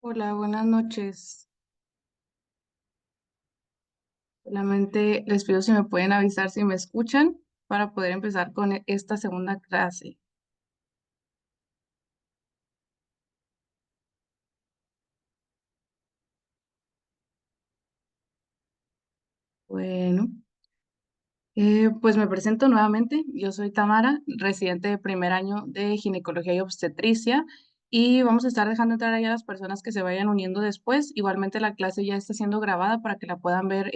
Hola, buenas noches. Solamente les pido si me pueden avisar si me escuchan para poder empezar con esta segunda clase. Bueno, pues me presento nuevamente. Yo soy Tamara, residente de primer año de ginecología y obstetricia, y vamos a estar dejando entrar ahí a las personas que se vayan uniendo después. Igualmente la clase ya está siendo grabada para que la puedan ver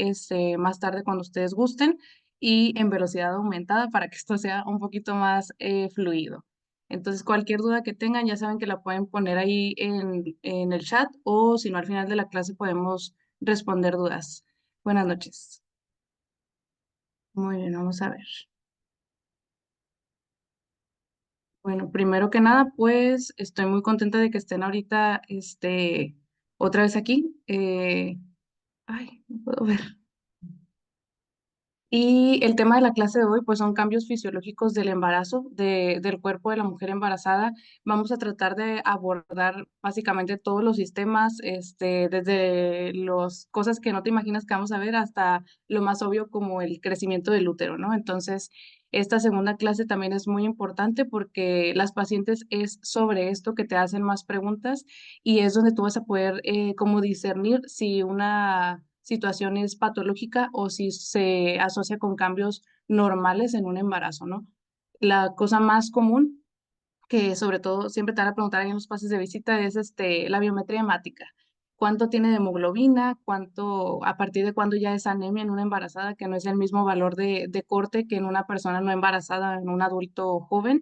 más tarde cuando ustedes gusten y en velocidad aumentada para que esto sea un poquito más fluido. Entonces, cualquier duda que tengan, ya saben que la pueden poner ahí en el chat o si no, al final de la clase podemos responder dudas. Buenas noches. Muy bien, vamos a ver. Bueno, primero que nada, pues estoy muy contenta de que estén ahorita, otra vez aquí. Ay, no puedo ver. Y el tema de la clase de hoy, pues son cambios fisiológicos del embarazo, del cuerpo de la mujer embarazada. Vamos a tratar de abordar básicamente todos los sistemas, desde las cosas que no te imaginas que vamos a ver hasta lo más obvio como el crecimiento del útero, ¿no? Entonces, esta segunda clase también es muy importante porque las pacientes es sobre esto que te hacen más preguntas y es donde tú vas a poder como discernir si una situación es patológica o si se asocia con cambios normales en un embarazo, ¿no? La cosa más común que sobre todo siempre te van a preguntar ahí en los pases de visita es la biometría hemática. ¿Cuánto tiene de hemoglobina? ¿Cuánto, a partir de cuándo ya es anemia en una embarazada, que no es el mismo valor de corte que en una persona no embarazada, en un adulto joven?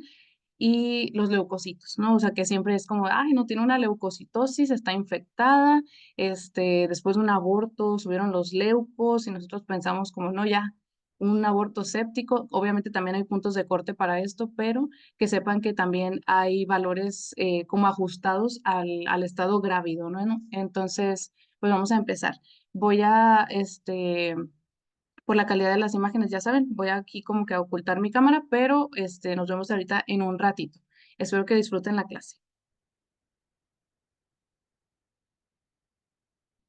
Y los leucocitos, ¿no? O sea, que siempre es como, ay, no tiene una leucocitosis, está infectada, después de un aborto subieron los leucos y nosotros pensamos como, no, ya, un aborto séptico, obviamente también hay puntos de corte para esto, pero que sepan que también hay valores como ajustados al estado grávido, ¿no? Entonces, pues vamos a empezar. Voy a, por la calidad de las imágenes, ya saben, voy aquí como que a ocultar mi cámara, pero nos vemos ahorita en un ratito. Espero que disfruten la clase.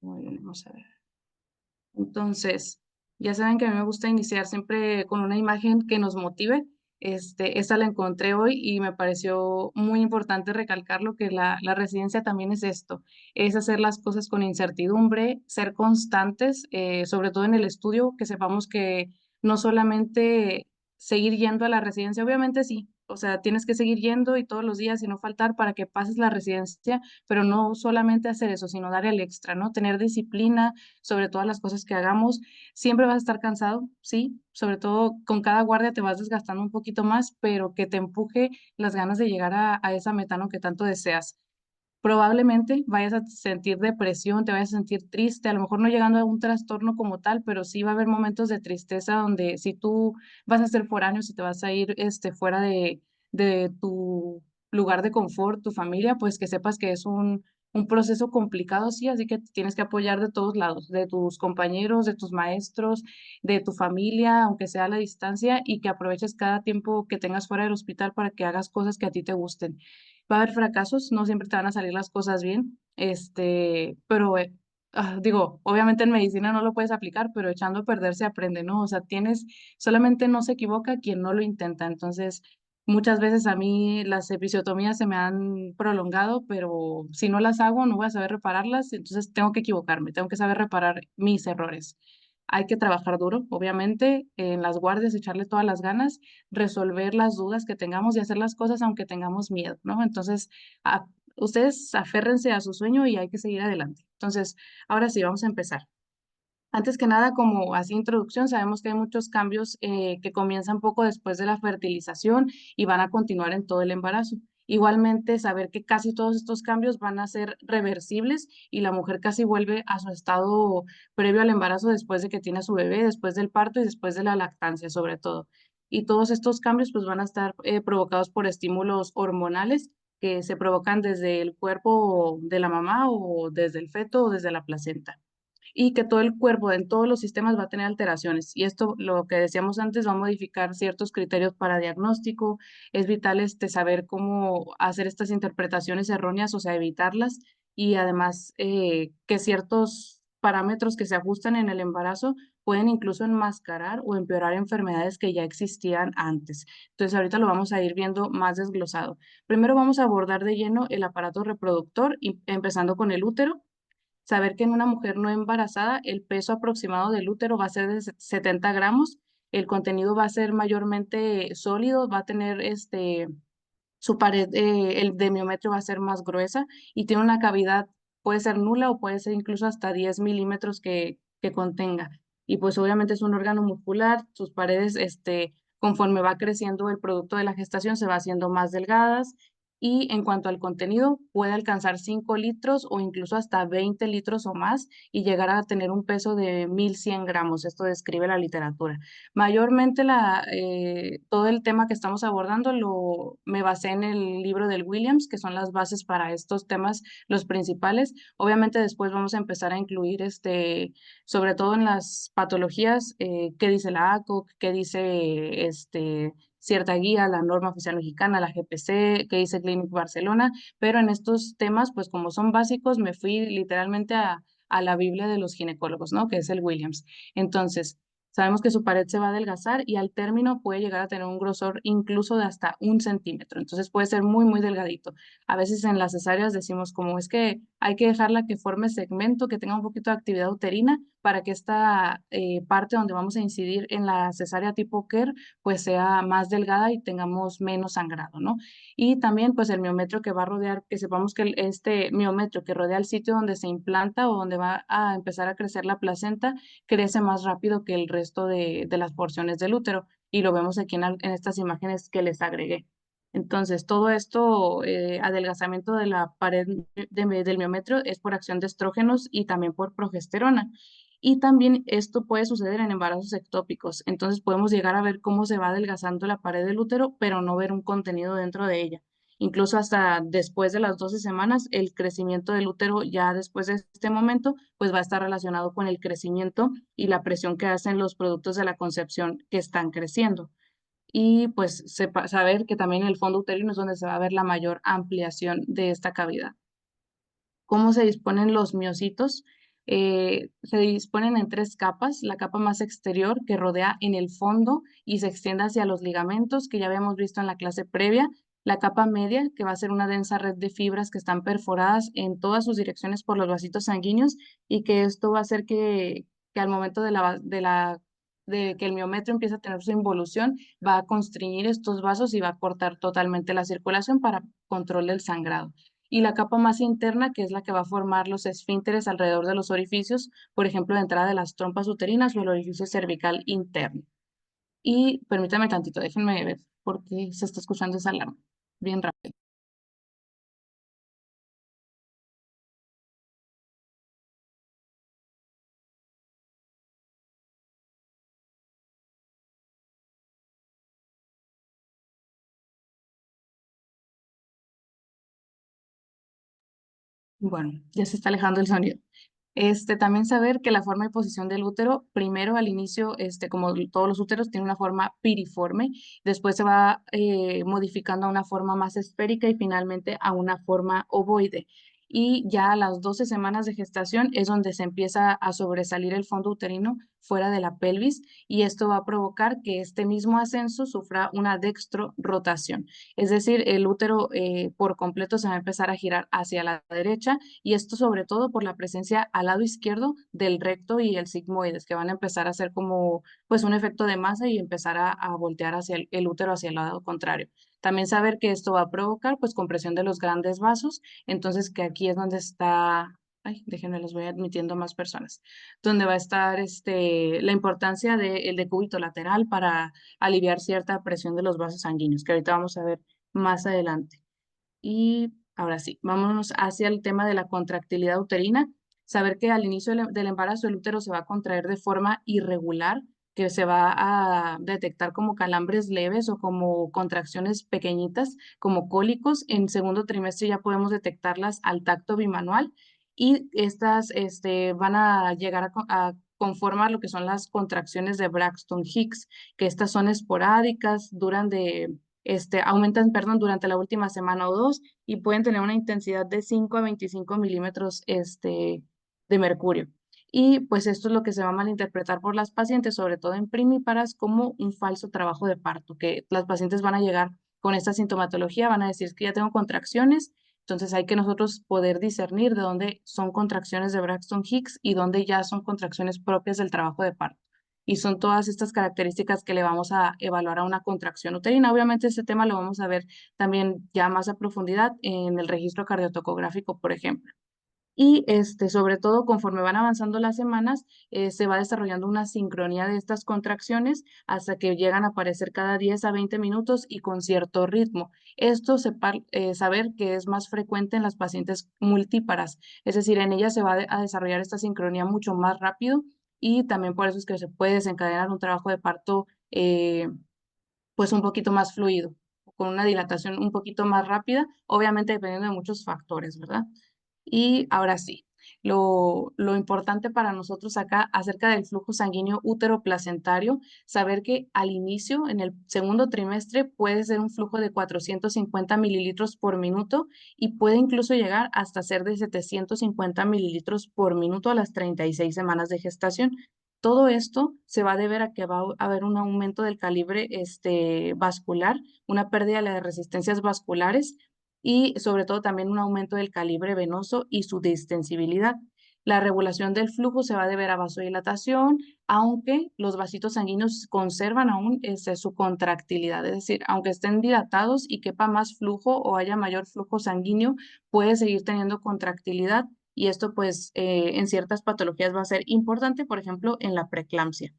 Muy bien, vamos a ver. Entonces, ya saben que a mí me gusta iniciar siempre con una imagen que nos motive. Esta la encontré hoy y me pareció muy importante recalcar lo que la residencia también es esto, es hacer las cosas con incertidumbre, ser constantes, sobre todo en el estudio, que sepamos que no solamente seguir yendo a la residencia, obviamente sí, o sea, tienes que seguir yendo y todos los días y no faltar para que pases la residencia, pero no solamente hacer eso, sino dar el extra, ¿no? Tener disciplina sobre todas las cosas que hagamos. Siempre vas a estar cansado, sí, sobre todo con cada guardia te vas desgastando un poquito más, pero que te empuje las ganas de llegar a esa meta, ¿no? Que tanto deseas. Probablemente vayas a sentir depresión, te vayas a sentir triste, a lo mejor no llegando a un trastorno como tal, pero sí va a haber momentos de tristeza donde si tú vas a ser foráneo, si te vas a ir fuera de tu lugar de confort, tu familia, pues que sepas que es un proceso complicado, sí, así que te tienes que apoyar de todos lados, de tus compañeros, de tus maestros, de tu familia, aunque sea a la distancia, y que aproveches cada tiempo que tengas fuera del hospital para que hagas cosas que a ti te gusten. Va a haber fracasos, no siempre te van a salir las cosas bien, pero digo, obviamente en medicina no lo puedes aplicar, pero echando a perder se aprende, ¿no? O sea, solamente no se equivoca quien no lo intenta. Entonces, muchas veces a mí las episiotomías se me han prolongado, pero si no las hago, no voy a saber repararlas, entonces tengo que equivocarme, tengo que saber reparar mis errores. Hay que trabajar duro, obviamente, en las guardias, echarle todas las ganas, resolver las dudas que tengamos y hacer las cosas aunque tengamos miedo, ¿no? Entonces, a- ustedes aférrense a su sueño y hay que seguir adelante. Entonces, ahora sí, vamos a empezar. Antes que nada, como así introducción, sabemos que hay muchos cambios que comienzan poco después de la fertilización y van a continuar en todo el embarazo. Igualmente, saber que casi todos estos cambios van a ser reversibles y la mujer casi vuelve a su estado previo al embarazo después de que tiene a su bebé, después del parto y después de la lactancia, sobre todo. Y todos estos cambios pues van a estar provocados por estímulos hormonales que se provocan desde el cuerpo de la mamá o desde el feto o desde la placenta y que todo el cuerpo en todos los sistemas va a tener alteraciones. Y esto, lo que decíamos antes, va a modificar ciertos criterios para diagnóstico. Es vital saber cómo hacer estas interpretaciones erróneas, o sea, evitarlas. y además que ciertos parámetros que se ajustan en el embarazo pueden incluso enmascarar o empeorar enfermedades que ya existían antes. Entonces, ahorita lo vamos a ir viendo más desglosado. Primero vamos a abordar de lleno el aparato reproductor, y empezando con el útero. Saber que en una mujer no embarazada el peso aproximado del útero va a ser de 70 gramos, el contenido va a ser mayormente sólido, va a tener su pared, el de miometrio va a ser más gruesa y tiene una cavidad, puede ser nula o puede ser incluso hasta 10 milímetros que contenga. Y pues obviamente es un órgano muscular, sus paredes, conforme va creciendo el producto de la gestación, se va haciendo más delgadas. Y en cuanto al contenido, puede alcanzar 5 litros o incluso hasta 20 litros o más y llegar a tener un peso de 1100 gramos. Esto describe la literatura. Mayormente todo el tema que estamos abordando me basé en el libro del Williams, que son las bases para estos temas, los principales. Obviamente después vamos a empezar a incluir, sobre todo en las patologías, qué dice la ACOG, qué dice cierta guía, la norma oficial mexicana, la GPC, qué dice Clinic Barcelona, pero en estos temas, pues como son básicos, me fui literalmente a la Biblia de los ginecólogos, ¿no? Que es el Williams. Entonces, sabemos que su pared se va a adelgazar y al término puede llegar a tener un grosor incluso de hasta 1 centímetro. Entonces puede ser muy, muy delgadito. A veces en las cesáreas decimos como es que hay que dejarla que forme segmento, que tenga un poquito de actividad uterina para que esta parte donde vamos a incidir en la cesárea tipo Kerr pues sea más delgada y tengamos menos sangrado, ¿no? Y también pues el miometrio que va a rodear, que sepamos que este miometrio que rodea el sitio donde se implanta o donde va a empezar a crecer la placenta crece más rápido que el resto de las porciones del útero y lo vemos aquí en estas imágenes que les agregué. Entonces, todo esto, adelgazamiento de la pared del miometrio es por acción de estrógenos y también por progesterona. Y también esto puede suceder en embarazos ectópicos. Entonces podemos llegar a ver cómo se va adelgazando la pared del útero, pero no ver un contenido dentro de ella. Incluso hasta después de las 12 semanas, el crecimiento del útero ya después de este momento, pues va a estar relacionado con el crecimiento y la presión que hacen los productos de la concepción que están creciendo. Y pues saber que también en el fondo uterino es donde se va a ver la mayor ampliación de esta cavidad. ¿Cómo se disponen los miocitos? Se disponen en 3 capas. La capa más exterior que rodea en el fondo y se extiende hacia los ligamentos que ya habíamos visto en la clase previa. La capa media, que va a ser una densa red de fibras que están perforadas en todas sus direcciones por los vasitos sanguíneos y que esto va a hacer que al momento de que el miometrio empiece a tener su involución, va a constriñir estos vasos y va a cortar totalmente la circulación para control del sangrado y la capa más interna, que es la que va a formar los esfínteres alrededor de los orificios, por ejemplo, de entrada de las trompas uterinas o el orificio cervical interno. Y permítame tantito, déjenme ver por qué se está escuchando esa alarma. Bien rápido. Bueno, ya se está alejando el sonido. También saber que la forma y posición del útero, primero al inicio, como todos los úteros, tiene una forma piriforme, después se va modificando a una forma más esférica y finalmente a una forma ovoide. Y ya a las 12 semanas de gestación es donde se empieza a sobresalir el fondo uterino fuera de la pelvis y esto va a provocar que este mismo ascenso sufra una dextrorotación. Es decir, el útero por completo se va a empezar a girar hacia la derecha y esto sobre todo por la presencia al lado izquierdo del recto y el sigmoides, que van a empezar a hacer como pues un efecto de masa y empezar a voltear hacia el útero hacia el lado contrario. También saber que esto va a provocar pues compresión de los grandes vasos, entonces que aquí es donde está, ay, déjenme, los voy admitiendo más personas, donde va a estar la importancia del decúbito lateral para aliviar cierta presión de los vasos sanguíneos, que ahorita vamos a ver más adelante. Y ahora sí, vámonos hacia el tema de la contractilidad uterina. Saber que al inicio del embarazo el útero se va a contraer de forma irregular, que se va a detectar como calambres leves o como contracciones pequeñitas, como cólicos. En segundo trimestre ya podemos detectarlas al tacto bimanual y estas van a llegar a conformar lo que son las contracciones de Braxton Hicks, que estas son esporádicas, duran de aumentan, perdón, durante la última semana o dos y pueden tener una intensidad de 5 a 25 milímetros de mercurio. Y pues esto es lo que se va a malinterpretar por las pacientes, sobre todo en primíparas, como un falso trabajo de parto, que las pacientes van a llegar con esta sintomatología, van a decir que ya tengo contracciones, entonces hay que nosotros poder discernir de dónde son contracciones de Braxton Hicks y dónde ya son contracciones propias del trabajo de parto. Y son todas estas características que le vamos a evaluar a una contracción uterina. Obviamente este tema lo vamos a ver también ya más a profundidad en el registro cardiotocográfico, por ejemplo. Y sobre todo, conforme van avanzando las semanas, se va desarrollando una sincronía de estas contracciones hasta que llegan a aparecer cada 10 a 20 minutos y con cierto ritmo. Esto saber que es más frecuente en las pacientes multíparas, es decir, en ellas se va a desarrollar esta sincronía mucho más rápido y también por eso es que se puede desencadenar un trabajo de parto pues un poquito más fluido, con una dilatación un poquito más rápida, obviamente dependiendo de muchos factores, ¿verdad? Y ahora sí, lo importante para nosotros acá acerca del flujo sanguíneo útero-placentario, saber que al inicio, en el segundo trimestre, puede ser un flujo de 450 mililitros por minuto y puede incluso llegar hasta ser de 750 mililitros por minuto a las 36 semanas de gestación. Todo esto se va a deber a que va a haber un aumento del calibre vascular, una pérdida de las resistencias vasculares y sobre todo también un aumento del calibre venoso y su distensibilidad. La regulación del flujo se va a deber a vasodilatación, aunque los vasitos sanguíneos conservan aún su contractilidad, es decir, aunque estén dilatados y quepa más flujo o haya mayor flujo sanguíneo, puede seguir teniendo contractilidad y esto pues en ciertas patologías va a ser importante, por ejemplo, en la preeclampsia.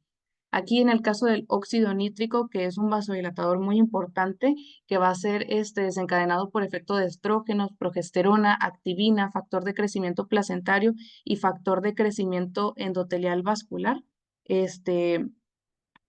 Aquí en el caso del óxido nítrico, que es un vasodilatador muy importante, que va a ser desencadenado por efecto de estrógenos, progesterona, activina, factor de crecimiento placentario y factor de crecimiento endotelial vascular. Este,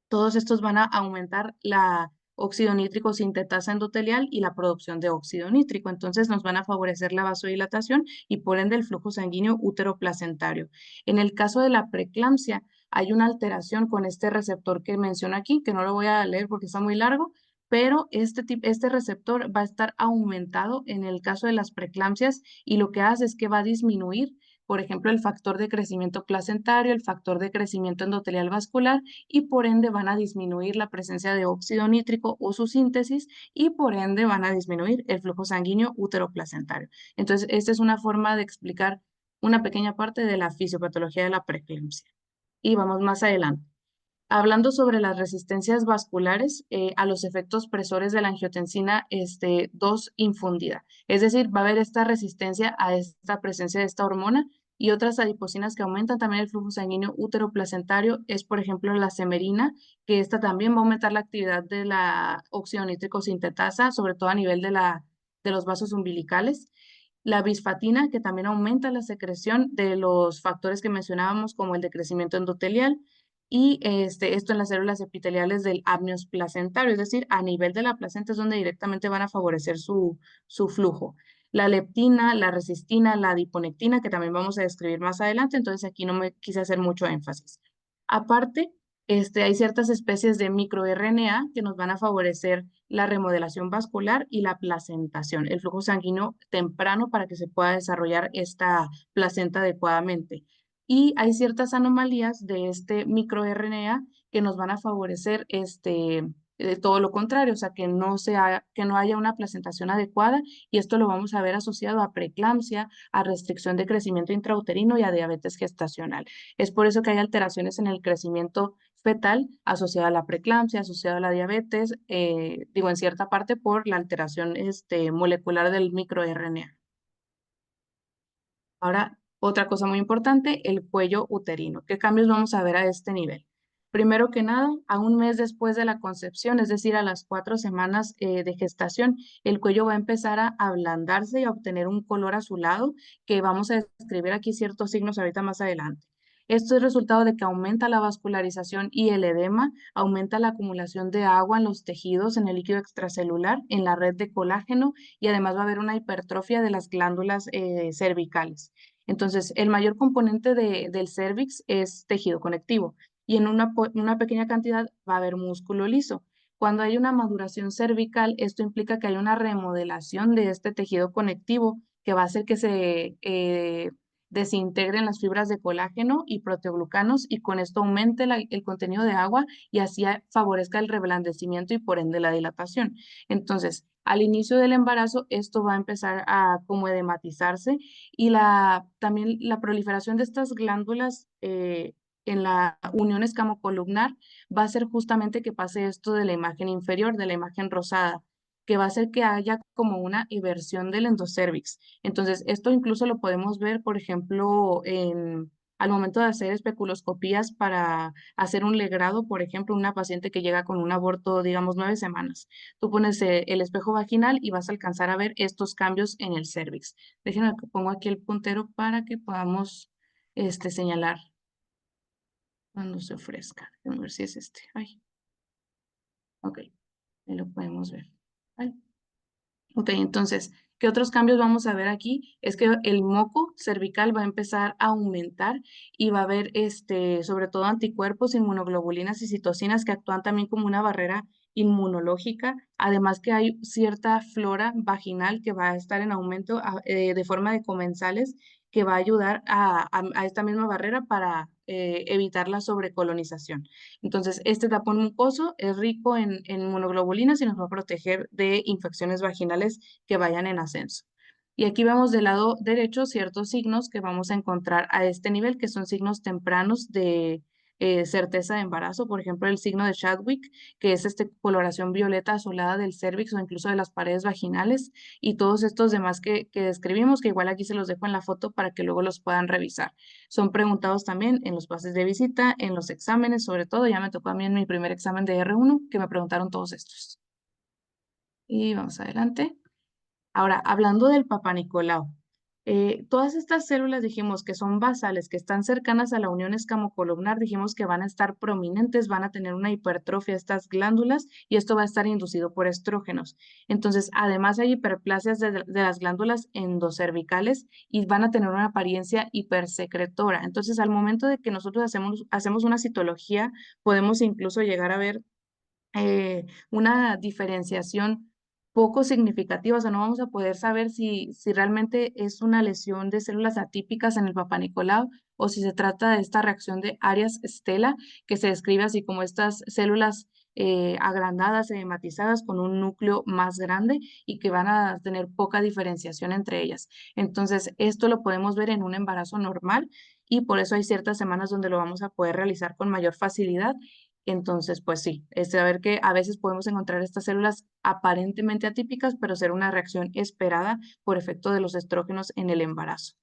Todos estos van a aumentar la óxido nítrico sintetasa endotelial y la producción de óxido nítrico. Entonces nos van a favorecer la vasodilatación y por ende el flujo sanguíneo útero-placentario. En el caso de la preeclampsia, hay una alteración con este receptor que menciono aquí, que no lo voy a leer porque está muy largo, pero este receptor va a estar aumentado en el caso de las preeclampsias y lo que hace es que va a disminuir, por ejemplo, el factor de crecimiento placentario, el factor de crecimiento endotelial vascular y por ende van a disminuir la presencia de óxido nítrico o su síntesis y por ende van a disminuir el flujo sanguíneo útero-placentario. Entonces, esta es una forma de explicar una pequeña parte de la fisiopatología de la preeclampsia. Y vamos más adelante. Hablando sobre las resistencias vasculares a los efectos presores de la angiotensina 2 infundida. Es decir, va a haber esta resistencia a esta presencia de esta hormona y otras adipocinas que aumentan también el flujo sanguíneo útero-placentario es, por ejemplo, la semerina, que esta también va a aumentar la actividad de la óxido nítrico sintetasa, sobre todo a nivel de los vasos umbilicales. La bisfatina, que también aumenta la secreción de los factores que mencionábamos, como el de crecimiento endotelial y esto en las células epiteliales del amnios placentario, es decir, a nivel de la placenta es donde directamente van a favorecer su flujo. La leptina, la resistina, la adiponectina, que también vamos a describir más adelante, entonces aquí no me quise hacer mucho énfasis. Aparte, hay ciertas especies de microRNA que nos van a favorecer la remodelación vascular y la placentación, el flujo sanguíneo temprano para que se pueda desarrollar esta placenta adecuadamente. Y hay ciertas anomalías de este microRNA que nos van a favorecer todo lo contrario, o sea, que no haya una placentación adecuada y esto lo vamos a ver asociado a preeclampsia, a restricción de crecimiento intrauterino y a diabetes gestacional. Es por eso que hay alteraciones en el crecimiento fetal asociada a la preeclampsia, asociada a la diabetes, digo, en cierta parte por la alteración molecular del microRNA. Ahora, otra cosa muy importante, el cuello uterino. ¿Qué cambios vamos a ver a este nivel? Primero que nada, a un mes después de la concepción, es decir, a las 4 semanas de gestación, el cuello va a empezar a ablandarse y a obtener un color azulado, que vamos a describir aquí ciertos signos ahorita más adelante. Esto es resultado de que aumenta la vascularización y el edema, aumenta la acumulación de agua en los tejidos, en el líquido extracelular, en la red de colágeno y además va a haber una hipertrofia de las glándulas cervicales. Entonces, el mayor componente del cervix es tejido conectivo y en una pequeña cantidad va a haber músculo liso. Cuando hay una maduración cervical, esto implica que hay una remodelación de este tejido conectivo que va a hacer que se desintegren las fibras de colágeno y proteoglucanos y con esto aumente el contenido de agua y así favorezca el reblandecimiento y por ende la dilatación. Entonces, al inicio del embarazo, esto va a empezar a como edematizarse y también la proliferación de estas glándulas en la unión escamocolumnar va a hacer justamente que pase esto de la imagen inferior, de la imagen rosada, que va a hacer que haya como una inversión del endocérvix. Entonces, esto incluso lo podemos ver, por ejemplo, al momento de hacer especuloscopías para hacer un legrado, por ejemplo, una paciente que llega con un aborto, digamos, 9 semanas. Tú pones el espejo vaginal y vas a alcanzar a ver estos cambios en el cérvix. Déjenme que pongo aquí el puntero para que podamos señalar cuando se ofrezca. Déjenme ver si es este. Ay, ok, ahí lo podemos ver. Ay. Ok, entonces, ¿qué otros cambios vamos a ver aquí? Es que el moco cervical va a empezar a aumentar y va a haber, sobre todo anticuerpos, inmunoglobulinas y citocinas que actúan también como una barrera inmunológica. Además que hay cierta flora vaginal que va a estar en aumento de forma de comensales que va a ayudar a esta misma barrera para evitar la sobrecolonización. Entonces, este tapón mucoso es rico en inmunoglobulinas y nos va a proteger de infecciones vaginales que vayan en ascenso. Y aquí vemos del lado derecho ciertos signos que vamos a encontrar a este nivel, que son signos tempranos de certeza de embarazo. Por ejemplo, el signo de Chadwick, que es esta coloración violeta azulada del cérvix o incluso de las paredes vaginales. Y todos estos demás que describimos, que igual aquí se los dejo en la foto para que luego los puedan revisar. Son preguntados también en los pases de visita, en los exámenes, sobre todo. Ya me tocó a mí en mi primer examen de R1 que me preguntaron todos estos. Y vamos adelante. Ahora, hablando del Papá Nicolau, todas estas células dijimos que son basales, que están cercanas a la unión escamocolumnar, dijimos que van a estar prominentes, van a tener una hipertrofia estas glándulas y esto va a estar inducido por estrógenos. Entontonces, además hay hiperplasias de las glándulas endocervicales y van a tener una apariencia hipersecretora. Entonces, al momento de que nosotros hacemos una citología, podemos incluso llegar a ver una diferenciación poco significativa, o sea, no vamos a poder saber si realmente es una lesión de células atípicas en el Papá Nicolau o si se trata de esta reacción de Arias Stella, que se describe así como estas células agrandadas, edematizadas, con un núcleo más grande y que van a tener poca diferenciación entre ellas. Entonces, esto lo podemos ver en un embarazo normal y por eso hay ciertas semanas donde lo vamos a poder realizar con mayor facilidad. Entonces, pues sí, es saber que a veces podemos encontrar estas células aparentemente atípicas, pero ser una reacción esperada por efecto de los estrógenos en el embarazo.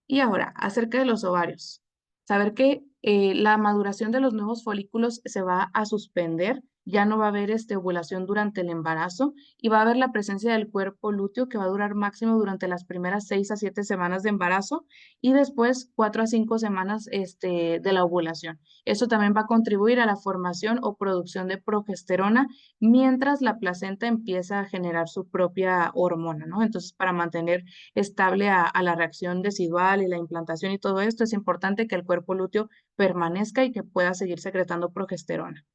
Y ahora, acerca de los ovarios. Saber que la maduración de los nuevos folículos se va a suspender, ya no va a haber ovulación durante el embarazo y va a haber la presencia del cuerpo lúteo que va a durar máximo durante las primeras 6 a 7 semanas de embarazo y después 4 a 5 semanas de la ovulación. Eso también va a contribuir a la formación o producción de progesterona mientras la placenta empieza a generar su propia hormona, ¿no? Entonces, para mantener estable a la reacción decidual y la implantación y todo esto, es importante que el cuerpo lúteo permanezca y que pueda seguir secretando progesterona.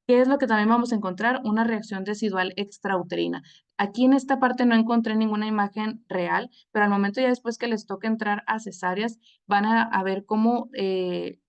¿Qué es lo que también vamos a encontrar? Una reacción decidual extrauterina. Aquí en esta parte no encontré ninguna imagen real, pero al momento ya después que les toque entrar a cesáreas, van a ver cómo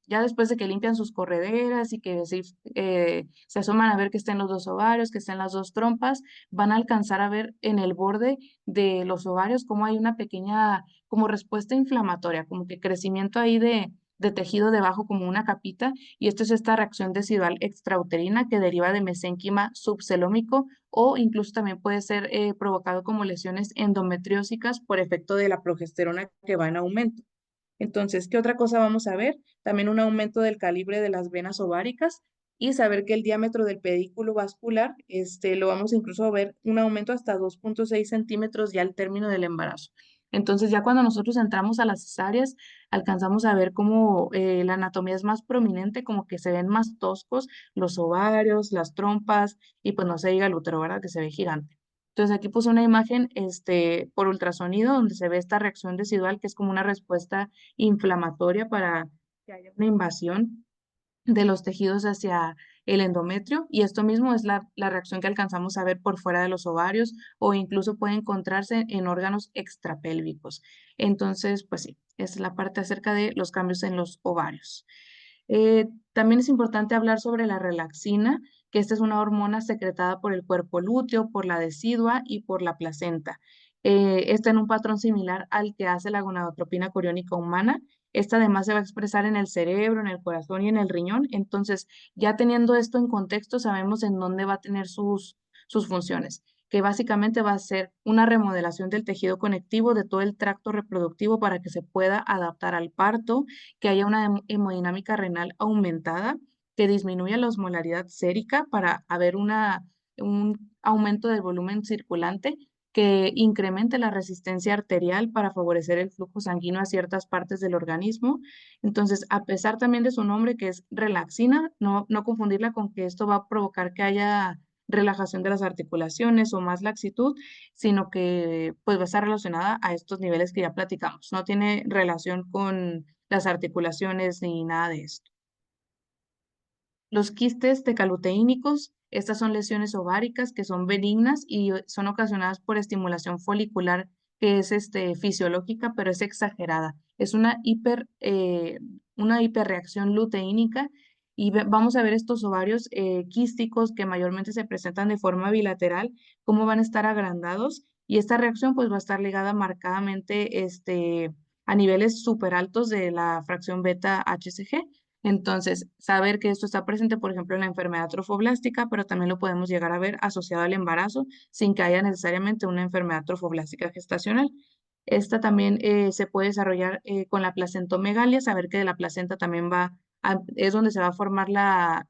ya después de que limpian sus correderas y que se asoman a ver que estén los dos ovarios, que estén las dos trompas, van a alcanzar a ver en el borde de los ovarios cómo hay una pequeña como respuesta inflamatoria, como que crecimiento ahí de tejido debajo como una capita y esto es esta reacción decidual extrauterina que deriva de mesénquima subcelómico o incluso también puede ser provocado como lesiones endometriósicas por efecto de la progesterona que va en aumento. Entonces, ¿qué otra cosa vamos a ver? También un aumento del calibre de las venas ováricas y saber que el diámetro del pedículo vascular, lo vamos incluso a ver un aumento hasta 2,6 centímetros ya al término del embarazo. Entonces, ya cuando nosotros entramos a las cesáreas, alcanzamos a ver cómo la anatomía es más prominente, como que se ven más toscos los ovarios, las trompas y pues no se diga el útero, ¿verdad? Que se ve gigante. Entonces aquí puse una imagen por ultrasonido donde se ve esta reacción decidual que es como una respuesta inflamatoria para que haya una invasión de los tejidos hacia el endometrio, y esto mismo es la reacción que alcanzamos a ver por fuera de los ovarios o incluso puede encontrarse en órganos extrapélvicos. Entonces, pues sí, esa es la parte acerca de los cambios en los ovarios. También es importante hablar sobre la relaxina, que esta es una hormona secretada por el cuerpo lúteo, por la decidua y por la placenta. Está en un patrón similar al que hace la gonadotropina coriónica humana. Esta además se va a expresar en el cerebro, en el corazón y en el riñón. Entonces, ya teniendo esto en contexto, sabemos en dónde va a tener sus funciones, que básicamente va a ser una remodelación del tejido conectivo de todo el tracto reproductivo para que se pueda adaptar al parto, que haya una hemodinámica renal aumentada, que disminuya la osmolaridad sérica para haber un aumento del volumen circulante, que incremente la resistencia arterial para favorecer el flujo sanguíneo a ciertas partes del organismo. Entonces, a pesar también de su nombre, que es relaxina, no confundirla con que esto va a provocar que haya relajación de las articulaciones o más laxitud, sino que pues va a estar relacionada a estos niveles que ya platicamos. No tiene relación con las articulaciones ni nada de esto. Los quistes tecaluteínicos, estas son lesiones ováricas que son benignas y son ocasionadas por estimulación folicular que es fisiológica, pero es exagerada. Es una hiperreacción luteínica y vamos a ver estos ovarios quísticos que mayormente se presentan de forma bilateral, cómo van a estar agrandados y esta reacción pues va a estar ligada marcadamente a niveles súper altos de la fracción beta HCG. Entonces, saber que esto está presente, por ejemplo, en la enfermedad trofoblástica, pero también lo podemos llegar a ver asociado al embarazo sin que haya necesariamente una enfermedad trofoblástica gestacional. Esta también se puede desarrollar con la placentomegalia, saber que de la placenta también es donde se va a formar la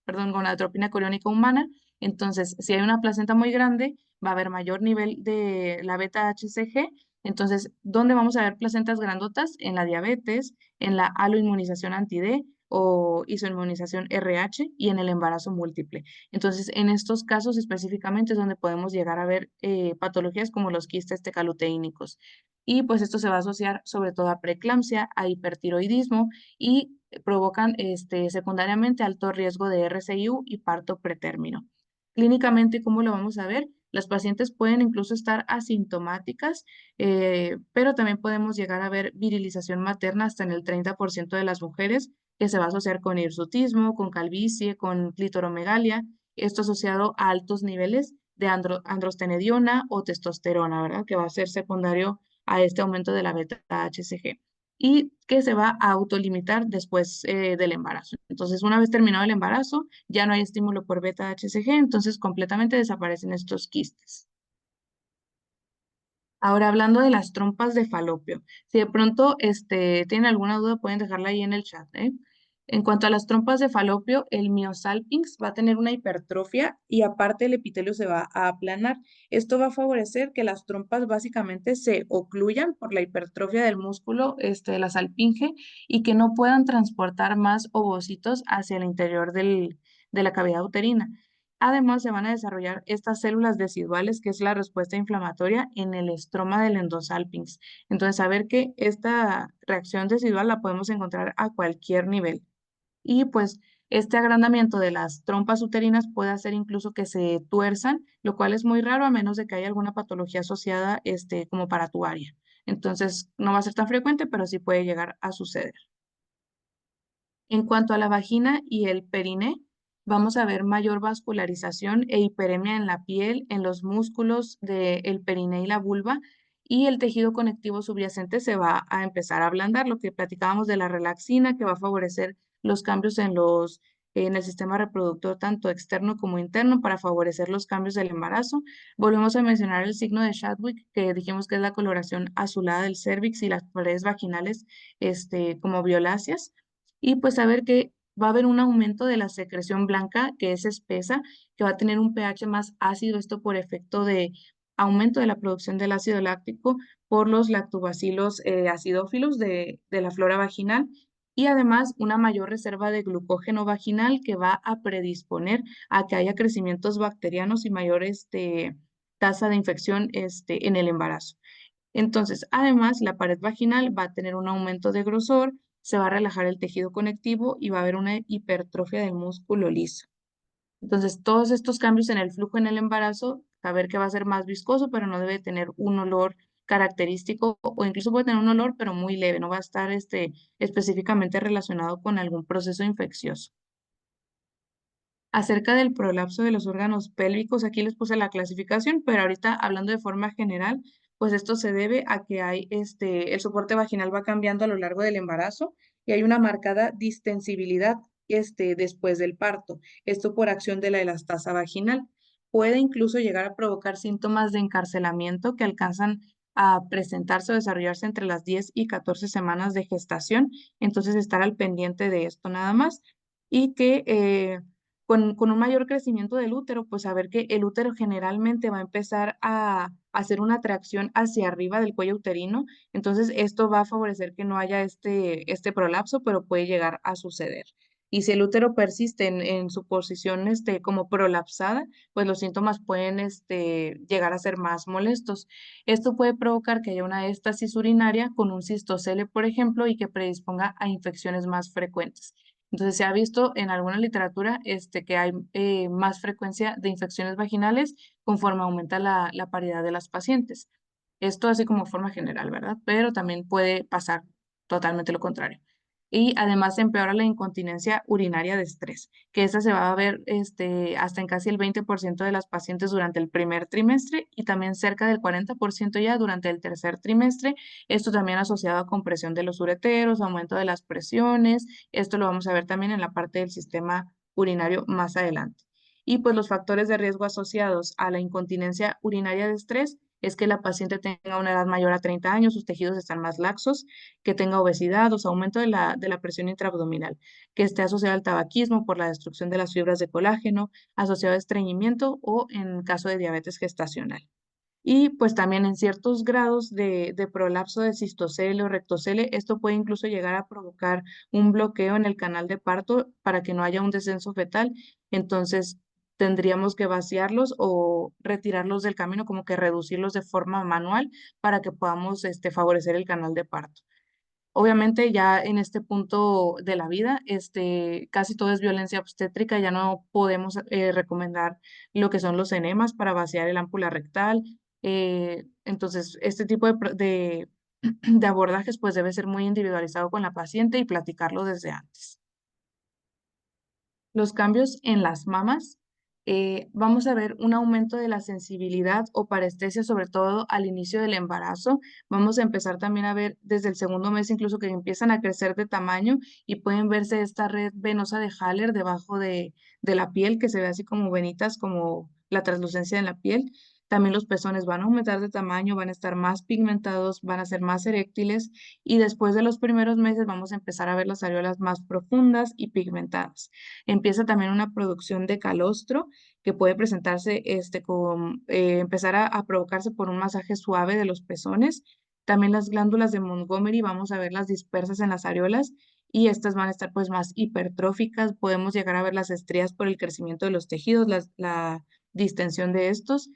gonadotropina coriónica humana. Entonces, si hay una placenta muy grande, va a haber mayor nivel de la beta HCG. Entonces, ¿dónde vamos a ver placentas grandotas? En la diabetes, en la aloinmunización anti-D o isoinmunización RH y en el embarazo múltiple. Entonces, en estos casos específicamente es donde podemos llegar a ver patologías como los quistes tecaluteínicos. Y pues esto se va a asociar sobre todo a preeclampsia, a hipertiroidismo y provocan secundariamente alto riesgo de RCIU y parto pretérmino. Clínicamente, ¿cómo lo vamos a ver? Las pacientes pueden incluso estar asintomáticas, pero también podemos llegar a ver virilización materna hasta en el 30% de las mujeres, que se va a asociar con hirsutismo, con calvicie, con clitoromegalia, esto asociado a altos niveles de androstenediona o testosterona, ¿verdad? Que va a ser secundario a este aumento de la beta-HCG y que se va a autolimitar después del embarazo. Entonces, una vez terminado el embarazo, ya no hay estímulo por beta-HCG, entonces completamente desaparecen estos quistes. Ahora, hablando de las trompas de falopio, si de pronto tienen alguna duda, pueden dejarla ahí en el chat, ¿eh? En cuanto a las trompas de falopio, el miosalpinx va a tener una hipertrofia y aparte el epitelio se va a aplanar. Esto va a favorecer que las trompas básicamente se ocluyan por la hipertrofia del músculo, de la salpinge, y que no puedan transportar más ovocitos hacia el interior de la cavidad uterina. Además, se van a desarrollar estas células deciduales, que es la respuesta inflamatoria en el estroma del endosalpinx. Entonces, saber que esta reacción decidual la podemos encontrar a cualquier nivel. Y pues este agrandamiento de las trompas uterinas puede hacer incluso que se tuerzan, lo cual es muy raro a menos de que haya alguna patología asociada, como para tu área. Entonces, no va a ser tan frecuente, pero sí puede llegar a suceder. En cuanto a la vagina y el periné, vamos a ver mayor vascularización e hiperemia en la piel, en los músculos del periné y la vulva, y el tejido conectivo subyacente se va a empezar a ablandar, lo que platicábamos de la relaxina, que va a favorecer los cambios en el sistema reproductor, tanto externo como interno, para favorecer los cambios del embarazo. Volvemos a mencionar el signo de Chadwick, que dijimos que es la coloración azulada del cérvix y las paredes vaginales, como violáceas y pues saber que va a haber un aumento de la secreción blanca que es espesa, que va a tener un pH más ácido, esto por efecto de aumento de la producción del ácido láctico por los lactobacilos acidófilos de la flora vaginal y además una mayor reserva de glucógeno vaginal que va a predisponer a que haya crecimientos bacterianos y mayor tasa de infección en el embarazo. Entonces, además, la pared vaginal va a tener un aumento de grosor, se va a relajar el tejido conectivo y va a haber una hipertrofia del músculo liso. Entonces, todos estos cambios en el flujo en el embarazo, saber que va a ser más viscoso, pero no debe tener un olor característico o incluso puede tener un olor, pero muy leve, no va a estar específicamente relacionado con algún proceso infeccioso. Acerca del prolapso de los órganos pélvicos, aquí les puse la clasificación, pero ahorita hablando de forma general, pues esto se debe a que el soporte vaginal va cambiando a lo largo del embarazo y hay una marcada distensibilidad, después del parto. Esto por acción de la elastasa vaginal. Puede incluso llegar a provocar síntomas de encarcelamiento que alcanzan a presentarse o desarrollarse entre las 10 y 14 semanas de gestación. Entonces, estar al pendiente de esto nada más. Y que con un mayor crecimiento del útero, pues saber que el útero generalmente va a empezar a hacer una tracción hacia arriba del cuello uterino, entonces esto va a favorecer que no haya este prolapso, pero puede llegar a suceder. Y si el útero persiste en su posición como prolapsada, pues los síntomas pueden llegar a ser más molestos. Esto puede provocar que haya una éstasis urinaria con un cistocele, por ejemplo, y que predisponga a infecciones más frecuentes. Entonces se ha visto en alguna literatura que hay más frecuencia de infecciones vaginales conforme aumenta la paridad de las pacientes. Esto así como forma general, ¿verdad? Pero también puede pasar totalmente lo contrario. Y además se empeora la incontinencia urinaria de estrés, que esta se va a ver hasta en casi el 20% de las pacientes durante el primer trimestre y también cerca del 40% ya durante el tercer trimestre. Esto también asociado a compresión de los ureteros, aumento de las presiones. Esto lo vamos a ver también en la parte del sistema urinario más adelante. Y pues los factores de riesgo asociados a la incontinencia urinaria de estrés es que la paciente tenga una edad mayor a 30 años, sus tejidos están más laxos, que tenga obesidad, o sea, aumento de la presión intraabdominal, que esté asociado al tabaquismo por la destrucción de las fibras de colágeno, asociado a estreñimiento o en caso de diabetes gestacional. Y pues también en ciertos grados de prolapso de cistocele o rectocele, esto puede incluso llegar a provocar un bloqueo en el canal de parto para que no haya un descenso fetal. Entonces tendríamos que vaciarlos o retirarlos del camino, como que reducirlos de forma manual para que podamos favorecer el canal de parto. Obviamente ya en este punto de la vida, casi todo es violencia obstétrica, ya no podemos recomendar lo que son los enemas para vaciar el ámpula rectal. Entonces, este tipo de abordajes pues debe ser muy individualizado con la paciente y platicarlo desde antes. Los cambios en las mamas, vamos a ver un aumento de la sensibilidad o parestesia, sobre todo al inicio del embarazo. Vamos a empezar también a ver desde el segundo mes incluso que empiezan a crecer de tamaño y pueden verse esta red venosa de Haller debajo de la piel, que se ve así como venitas, como la translucencia en la piel. También los pezones van a aumentar de tamaño, van a estar más pigmentados, van a ser más eréctiles y después de los primeros meses vamos a empezar a ver las areolas más profundas y pigmentadas. Empieza también una producción de calostro que puede presentarse, empezar a provocarse por un masaje suave de los pezones. También las glándulas de Montgomery, vamos a verlas dispersas en las areolas y estas van a estar pues más hipertróficas. Podemos llegar a ver las estrías por el crecimiento de los tejidos, la distensión de estos.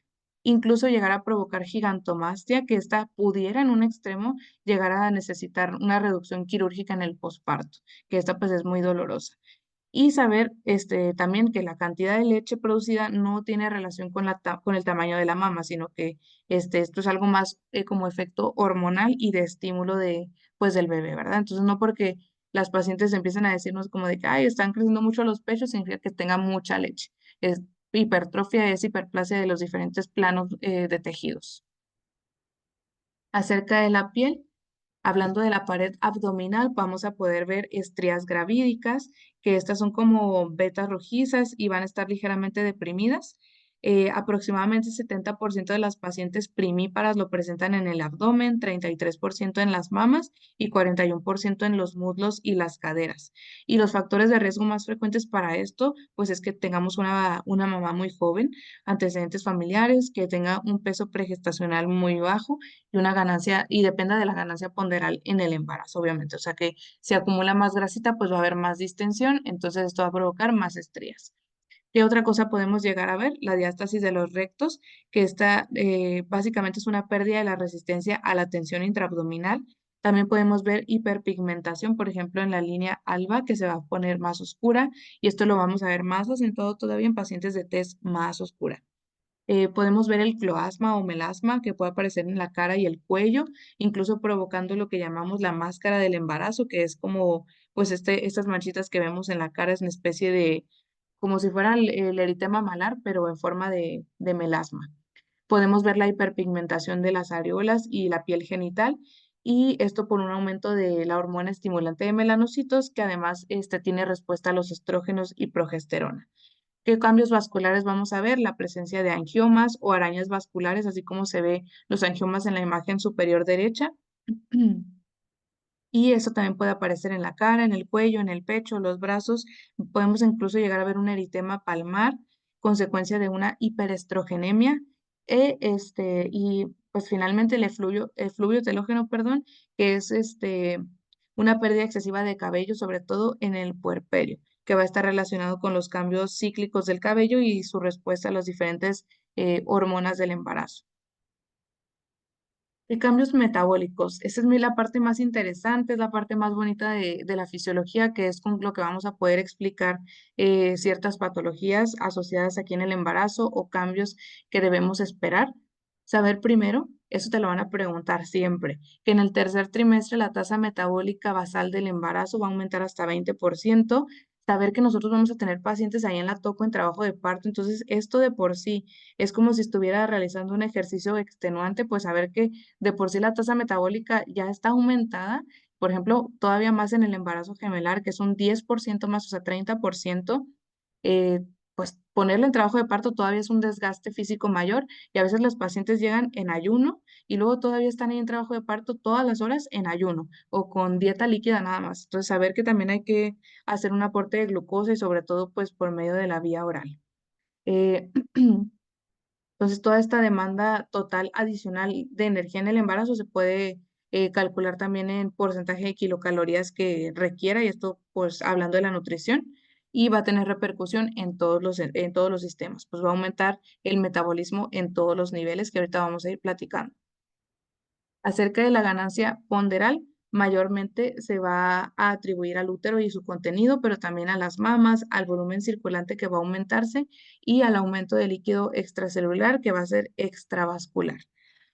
Incluso llegar a provocar gigantomastia, que esta pudiera en un extremo llegar a necesitar una reducción quirúrgica en el posparto, que esta pues es muy dolorosa. Y saber también que la cantidad de leche producida no tiene relación con el tamaño de la mama, sino que esto es algo más como efecto hormonal y de estímulo pues, del bebé, ¿verdad? Entonces, no porque las pacientes empiecen a decirnos como de que, ay, están creciendo mucho los pechos, significa que tengan mucha leche. Es hipertrofia, es hiperplasia de los diferentes planos de tejidos. Acerca de la piel, hablando de la pared abdominal, vamos a poder ver estrías gravídicas, que estas son como vetas rojizas y van a estar ligeramente deprimidas. Aproximadamente 70% de las pacientes primíparas lo presentan en el abdomen, 33% en las mamas y 41% en los muslos y las caderas. Y los factores de riesgo más frecuentes para esto, pues es que tengamos una mamá muy joven, antecedentes familiares, que tenga un peso pregestacional muy bajo y una ganancia, y dependa de la ganancia ponderal en el embarazo, obviamente. O sea que si acumula más grasita, pues va a haber más distensión, entonces esto va a provocar más estrías. ¿Qué otra cosa podemos llegar a ver? La diástasis de los rectos, que esta básicamente es una pérdida de la resistencia a la tensión intraabdominal. También podemos ver hiperpigmentación, por ejemplo, en la línea alba, que se va a poner más oscura, y esto lo vamos a ver más acentuado todavía en pacientes de tez más oscura. Podemos ver el cloasma o melasma que puede aparecer en la cara y el cuello, incluso provocando lo que llamamos la máscara del embarazo, que es como, pues, estas manchitas que vemos en la cara es una especie de, como si fuera el eritema malar, pero en forma de melasma. Podemos ver la hiperpigmentación de las areolas y la piel genital, y esto por un aumento de la hormona estimulante de melanocitos, que además tiene respuesta a los estrógenos y progesterona. ¿Qué cambios vasculares vamos a ver? La presencia de angiomas o arañas vasculares, así como se ve los angiomas en la imagen superior derecha. Y eso también puede aparecer en la cara, en el cuello, en el pecho, los brazos. Podemos incluso llegar a ver un eritema palmar, consecuencia de una hiperestrogenemia. Y pues finalmente el fluvio telógeno, perdón, que es una pérdida excesiva de cabello, sobre todo en el puerperio, que va a estar relacionado con los cambios cíclicos del cabello y su respuesta a las diferentes hormonas del embarazo. De cambios metabólicos. Esa es la parte más interesante, es la parte más bonita de la fisiología, que es con lo que vamos a poder explicar ciertas patologías asociadas aquí en el embarazo o cambios que debemos esperar. Saber primero, eso te lo van a preguntar siempre, que en el tercer trimestre la tasa metabólica basal del embarazo va a aumentar hasta 20%. Saber que nosotros vamos a tener pacientes ahí en la toco en trabajo de parto, entonces esto de por sí es como si estuviera realizando un ejercicio extenuante, pues saber que de por sí la tasa metabólica ya está aumentada, por ejemplo, todavía más en el embarazo gemelar, que es un 10% más, o sea, 30%, pues ponerle en trabajo de parto todavía es un desgaste físico mayor, y a veces los pacientes llegan en ayuno y luego todavía están ahí en trabajo de parto todas las horas en ayuno o con dieta líquida nada más. Entonces, saber que también hay que hacer un aporte de glucosa y sobre todo pues por medio de la vía oral. Eh, Entonces, toda esta demanda total adicional de energía en el embarazo se puede calcular también en porcentaje de kilocalorías que requiera, y esto pues hablando de la nutrición, y va a tener repercusión en todos los sistemas, pues va a aumentar el metabolismo en todos los niveles que ahorita vamos a ir platicando. Acerca de la ganancia ponderal, mayormente se va a atribuir al útero y su contenido, pero también a las mamas, al volumen circulante que va a aumentarse y al aumento de líquido extracelular que va a ser extravascular.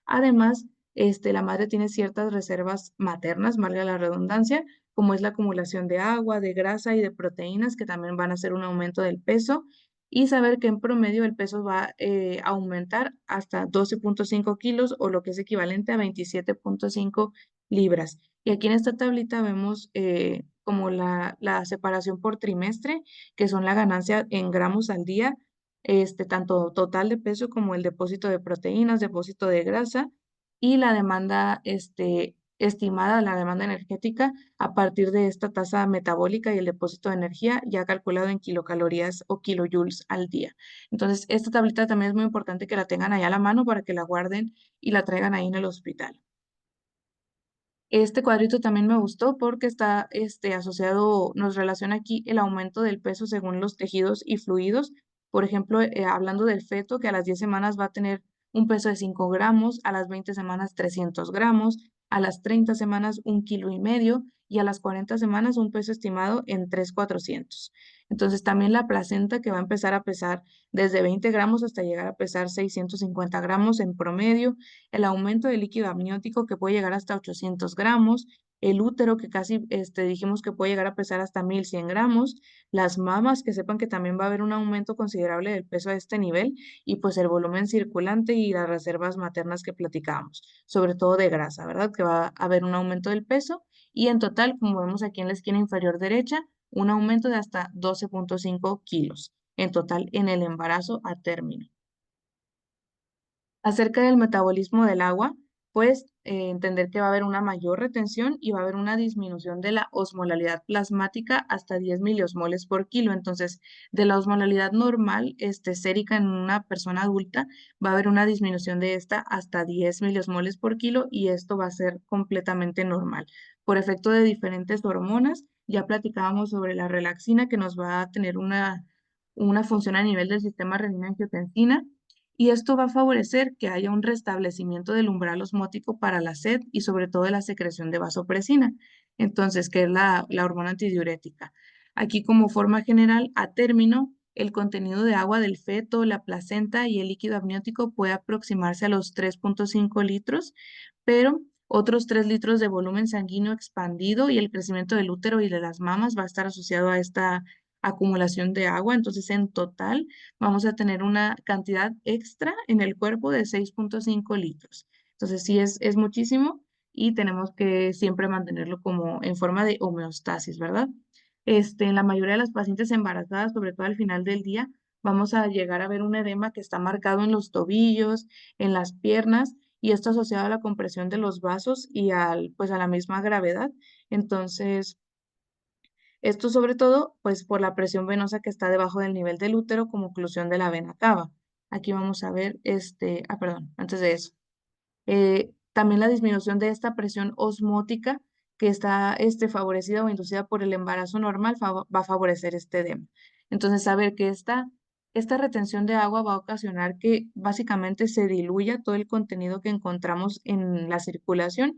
Además, la madre tiene ciertas reservas maternas, valga la redundancia, como es la acumulación de agua, de grasa y de proteínas, que también van a hacer un aumento del peso, y saber que en promedio el peso va a aumentar hasta 12,5 kilos o lo que es equivalente a 27,5 libras. Y aquí en esta tablita vemos como la separación por trimestre, que son la ganancia en gramos al día, tanto total de peso como el depósito de proteínas, depósito de grasa y la demanda estimada, la demanda energética a partir de esta tasa metabólica y el depósito de energía ya calculado en kilocalorías o kilojoules al día. Entonces, esta tablita también es muy importante que la tengan ahí a la mano para que la guarden y la traigan ahí en el hospital. Este cuadrito también me gustó porque está asociado, nos relaciona aquí el aumento del peso según los tejidos y fluidos. Por ejemplo, hablando del feto, que a las 10 semanas va a tener un peso de 5 gramos, a las 20 semanas 300 gramos, a las 30 semanas 1,5 kilos y a las 40 semanas un peso estimado en 3,400. Entonces también la placenta que va a empezar a pesar desde 20 gramos hasta llegar a pesar 650 gramos en promedio, el aumento del líquido amniótico que puede llegar hasta 800 gramos, el útero que casi dijimos que puede llegar a pesar hasta 1,100 gramos, las mamas que sepan que también va a haber un aumento considerable del peso a este nivel, y pues el volumen circulante y las reservas maternas que platicábamos, sobre todo de grasa, ¿verdad? Que va a haber un aumento del peso y en total, como vemos aquí en la esquina inferior derecha, un aumento de hasta 12,5 kilos en total en el embarazo a término. Acerca del metabolismo del agua, pues entender que va a haber una mayor retención y va a haber una disminución de la osmolalidad plasmática hasta 10 miliosmoles por kilo. Entonces, de la osmolalidad normal, sérica en una persona adulta, va a haber una disminución de esta hasta 10 miliosmoles por kilo, y esto va a ser completamente normal. Por efecto de diferentes hormonas, ya platicábamos sobre la relaxina que nos va a tener una función a nivel del sistema renina-angiotensina, y esto va a favorecer que haya un restablecimiento del umbral osmótico para la sed y sobre todo de la secreción de vasopresina, entonces, que es la hormona antidiurética. Aquí, como forma general, a término, el contenido de agua del feto, la placenta y el líquido amniótico puede aproximarse a los 3,5 litros, pero otros 3 litros de volumen sanguíneo expandido y el crecimiento del útero y de las mamas va a estar asociado a esta acumulación de agua. Entonces, en total, vamos a tener una cantidad extra en el cuerpo de 6,5 litros. Entonces, sí es muchísimo y tenemos que siempre mantenerlo como en forma de homeostasis, ¿verdad? En la mayoría de las pacientes embarazadas, sobre todo al final del día, vamos a llegar a ver un edema que está marcado en los tobillos, en las piernas, y esto asociado a la compresión de los vasos y pues a la misma gravedad. Entonces, esto sobre todo, pues por la presión venosa que está debajo del nivel del útero como oclusión de la vena cava. Aquí vamos a ver, perdón, antes de eso. También la disminución de esta presión osmótica que está favorecida o inducida por el embarazo normal va a favorecer este edema. Entonces, saber que esta retención de agua va a ocasionar que básicamente se diluya todo el contenido que encontramos en la circulación.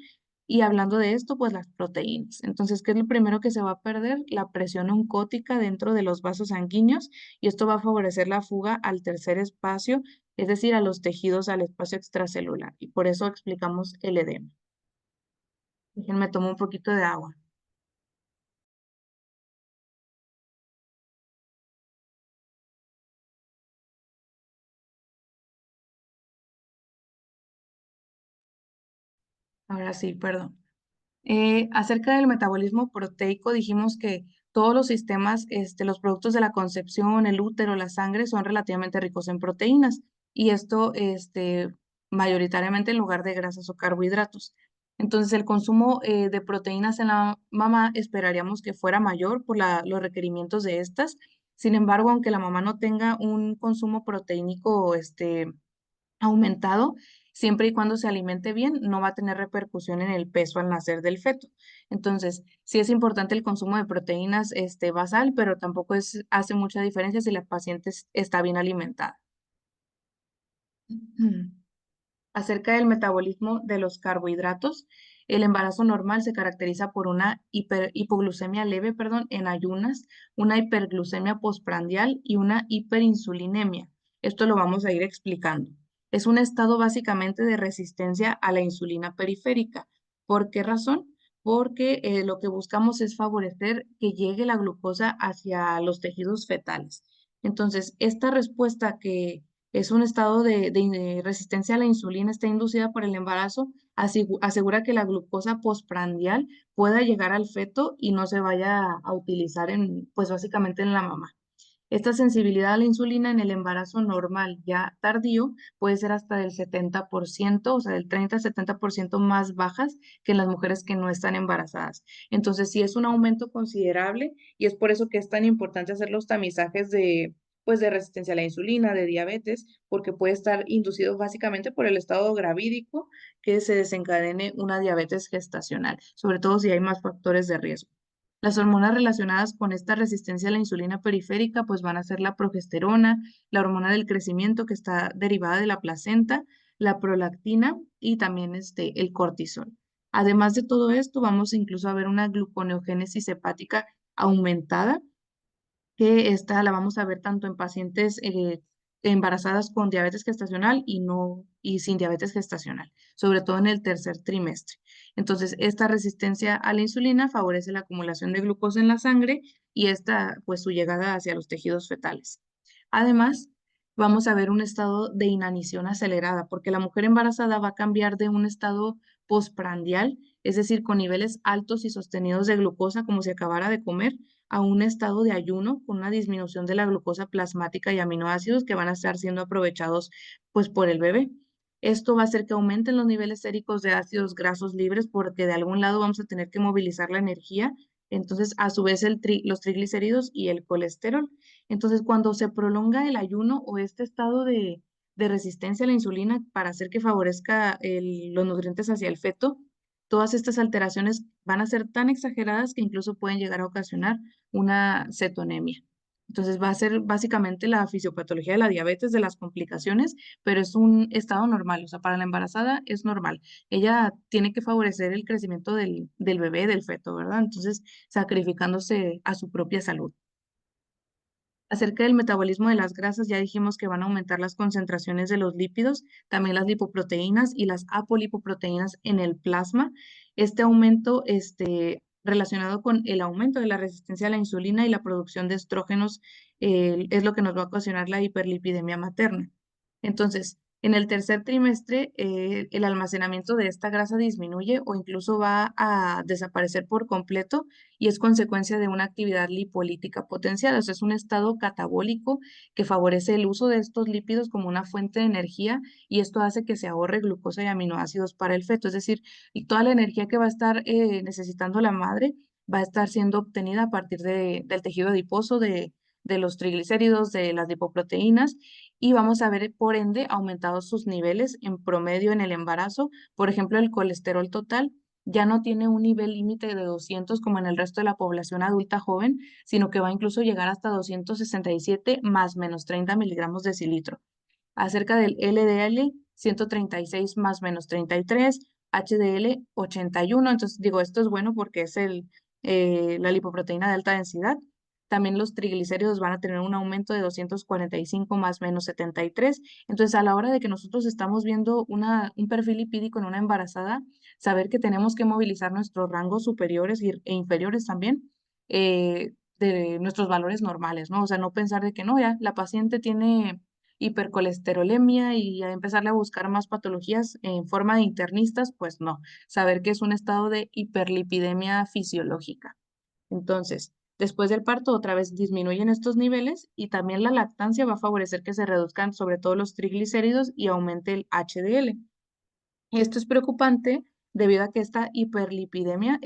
Y hablando de esto, pues las proteínas. Entonces, ¿qué es lo primero que se va a perder? La presión oncótica dentro de los vasos sanguíneos y esto va a favorecer la fuga al tercer espacio, es decir, a los tejidos, al espacio extracelular. Y por eso explicamos el edema. Déjenme tomar un poquito de agua. Ahora sí, perdón. Acerca del metabolismo proteico, dijimos que todos los sistemas, los productos de la concepción, el útero, la sangre, son relativamente ricos en proteínas. Y esto, mayoritariamente en lugar de grasas o carbohidratos. Entonces, el consumo de proteínas en la mamá esperaríamos que fuera mayor por los requerimientos de estas. Sin embargo, aunque la mamá no tenga un consumo proteínico, aumentado, siempre y cuando se alimente bien, no va a tener repercusión en el peso al nacer del feto. Entonces, sí es importante el consumo de proteínas basal, pero tampoco hace mucha diferencia si la paciente está bien alimentada. Acerca del metabolismo de los carbohidratos, el embarazo normal se caracteriza por una hipoglucemia leve, perdón, en ayunas, una hiperglucemia postprandial y una hiperinsulinemia. Esto lo vamos a ir explicando. Es un estado básicamente de resistencia a la insulina periférica. ¿Por qué razón? Porque lo que buscamos es favorecer que llegue la glucosa hacia los tejidos fetales. Entonces, esta respuesta que es un estado de resistencia a la insulina, está inducida por el embarazo, asegura que la glucosa postprandial pueda llegar al feto y no se vaya a utilizar pues básicamente en la mamá. Esta sensibilidad a la insulina en el embarazo normal ya tardío puede ser hasta del 70%, o sea, del 30 a 70% más bajas que en las mujeres que no están embarazadas. Entonces, sí es un aumento considerable y es por eso que es tan importante hacer los tamizajes pues, de resistencia a la insulina, de diabetes, porque puede estar inducido básicamente por el estado gravídico que se desencadene una diabetes gestacional, sobre todo si hay más factores de riesgo. Las hormonas relacionadas con esta resistencia a la insulina periférica pues van a ser la progesterona, la hormona del crecimiento que está derivada de la placenta, la prolactina y también el cortisol. Además de todo esto, vamos incluso a ver una gluconeogénesis hepática aumentada, que esta la vamos a ver tanto en pacientes embarazadas con diabetes gestacional y sin diabetes gestacional, sobre todo en el tercer trimestre. Entonces, esta resistencia a la insulina favorece la acumulación de glucosa en la sangre y pues su llegada hacia los tejidos fetales. Además, vamos a ver un estado de inanición acelerada, porque la mujer embarazada va a cambiar de un estado postprandial, es decir, con niveles altos y sostenidos de glucosa como si acabara de comer, a un estado de ayuno con una disminución de la glucosa plasmática y aminoácidos que van a estar siendo aprovechados pues por el bebé. Esto va a hacer que aumenten los niveles séricos de ácidos grasos libres porque de algún lado vamos a tener que movilizar la energía. Entonces, a su vez, los triglicéridos y el colesterol. Entonces, cuando se prolonga el ayuno o este estado de resistencia a la insulina para hacer que favorezca los nutrientes hacia el feto, todas estas alteraciones van a ser tan exageradas que incluso pueden llegar a ocasionar una cetonemia. Entonces va a ser básicamente la fisiopatología de la diabetes, de las complicaciones, pero es un estado normal, o sea, para la embarazada es normal. Ella tiene que favorecer el crecimiento del bebé, del feto, ¿verdad? Entonces, sacrificándose a su propia salud. Acerca del metabolismo de las grasas, ya dijimos que van a aumentar las concentraciones de los lípidos, también las lipoproteínas y las apolipoproteínas en el plasma. Este aumento, relacionado con el aumento de la resistencia a la insulina y la producción de estrógenos, es lo que nos va a ocasionar la hiperlipidemia materna. Entonces, en el tercer trimestre, el almacenamiento de esta grasa disminuye o incluso va a desaparecer por completo y es consecuencia de una actividad lipolítica potenciada. O sea, es un estado catabólico que favorece el uso de estos lípidos como una fuente de energía y esto hace que se ahorre glucosa y aminoácidos para el feto. Es decir, y toda la energía que va a estar necesitando la madre va a estar siendo obtenida a partir del tejido adiposo, de los triglicéridos, de las lipoproteínas y vamos a ver, por ende, aumentados sus niveles en promedio en el embarazo. Por ejemplo, el colesterol total ya no tiene un nivel límite de 200 como en el resto de la población adulta joven, sino que va a incluso llegar hasta 267 más menos 30 miligramos de cilitro. Acerca del LDL, 136 más menos 33, HDL 81. Entonces, digo, esto es bueno porque es la lipoproteína de alta densidad. También los triglicéridos van a tener un aumento de 245 más menos 73. Entonces, a la hora de que nosotros estamos viendo un perfil lipídico en una embarazada, saber que tenemos que movilizar nuestros rangos superiores e inferiores también de nuestros valores normales, ¿no? O sea, no pensar de que no, ya la paciente tiene hipercolesterolemia y a empezarle a buscar más patologías en forma de internistas, pues no, saber que es un estado de hiperlipidemia fisiológica. Entonces, después del parto otra vez disminuyen estos niveles y también la lactancia va a favorecer que se reduzcan sobre todo los triglicéridos y aumente el HDL. Esto es preocupante debido a que esta hiperlipidemia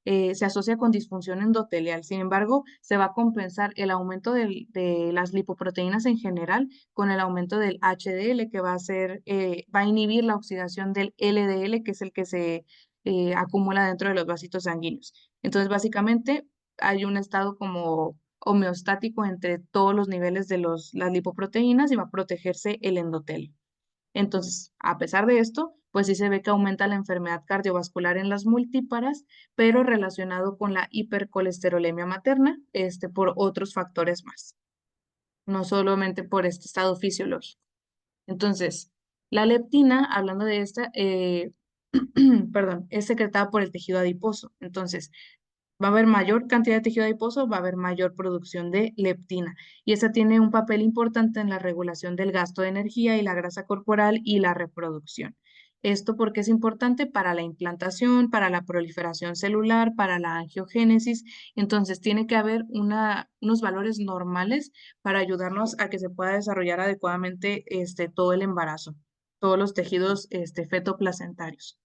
se asocia con disfunción endotelial. Sin embargo, se va a compensar el aumento de las lipoproteínas en general con el aumento del HDL, que va a inhibir la oxidación del LDL, que es el que se acumula dentro de los vasitos sanguíneos. Entonces, básicamente, hay un estado como homeostático entre todos los niveles de las lipoproteínas y va a protegerse el endotelio. Entonces, a pesar de esto, pues sí se ve que aumenta la enfermedad cardiovascular en las multíparas, pero relacionado con la hipercolesterolemia materna, por otros factores más, no solamente por este estado fisiológico. Entonces, la leptina, hablando de esta, perdón, es secretada por el tejido adiposo. Entonces, va a haber mayor cantidad de tejido adiposo, va a haber mayor producción de leptina. Y esa tiene un papel importante en la regulación del gasto de energía y la grasa corporal y la reproducción. Esto porque es importante para la implantación, para la proliferación celular, para la angiogénesis. Entonces, tiene que haber unos valores normales para ayudarnos a que se pueda desarrollar adecuadamente todo el embarazo, todos los tejidos fetoplacentarios.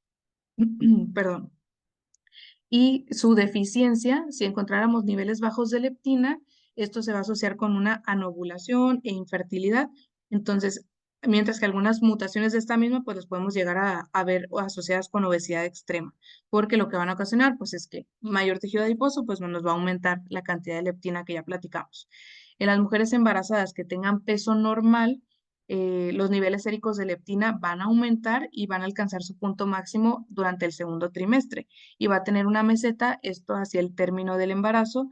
Perdón y su deficiencia, si encontráramos niveles bajos de leptina, esto se va a asociar con una anovulación e infertilidad. Entonces, mientras que algunas mutaciones de esta misma, pues las podemos llegar a ver asociadas con obesidad extrema, porque lo que van a ocasionar, pues es que mayor tejido adiposo, pues nos va a aumentar la cantidad de leptina que ya platicamos. En las mujeres embarazadas que tengan peso normal, los niveles séricos de leptina van a aumentar y van a alcanzar su punto máximo durante el segundo trimestre y va a tener una meseta, esto hacia el término del embarazo,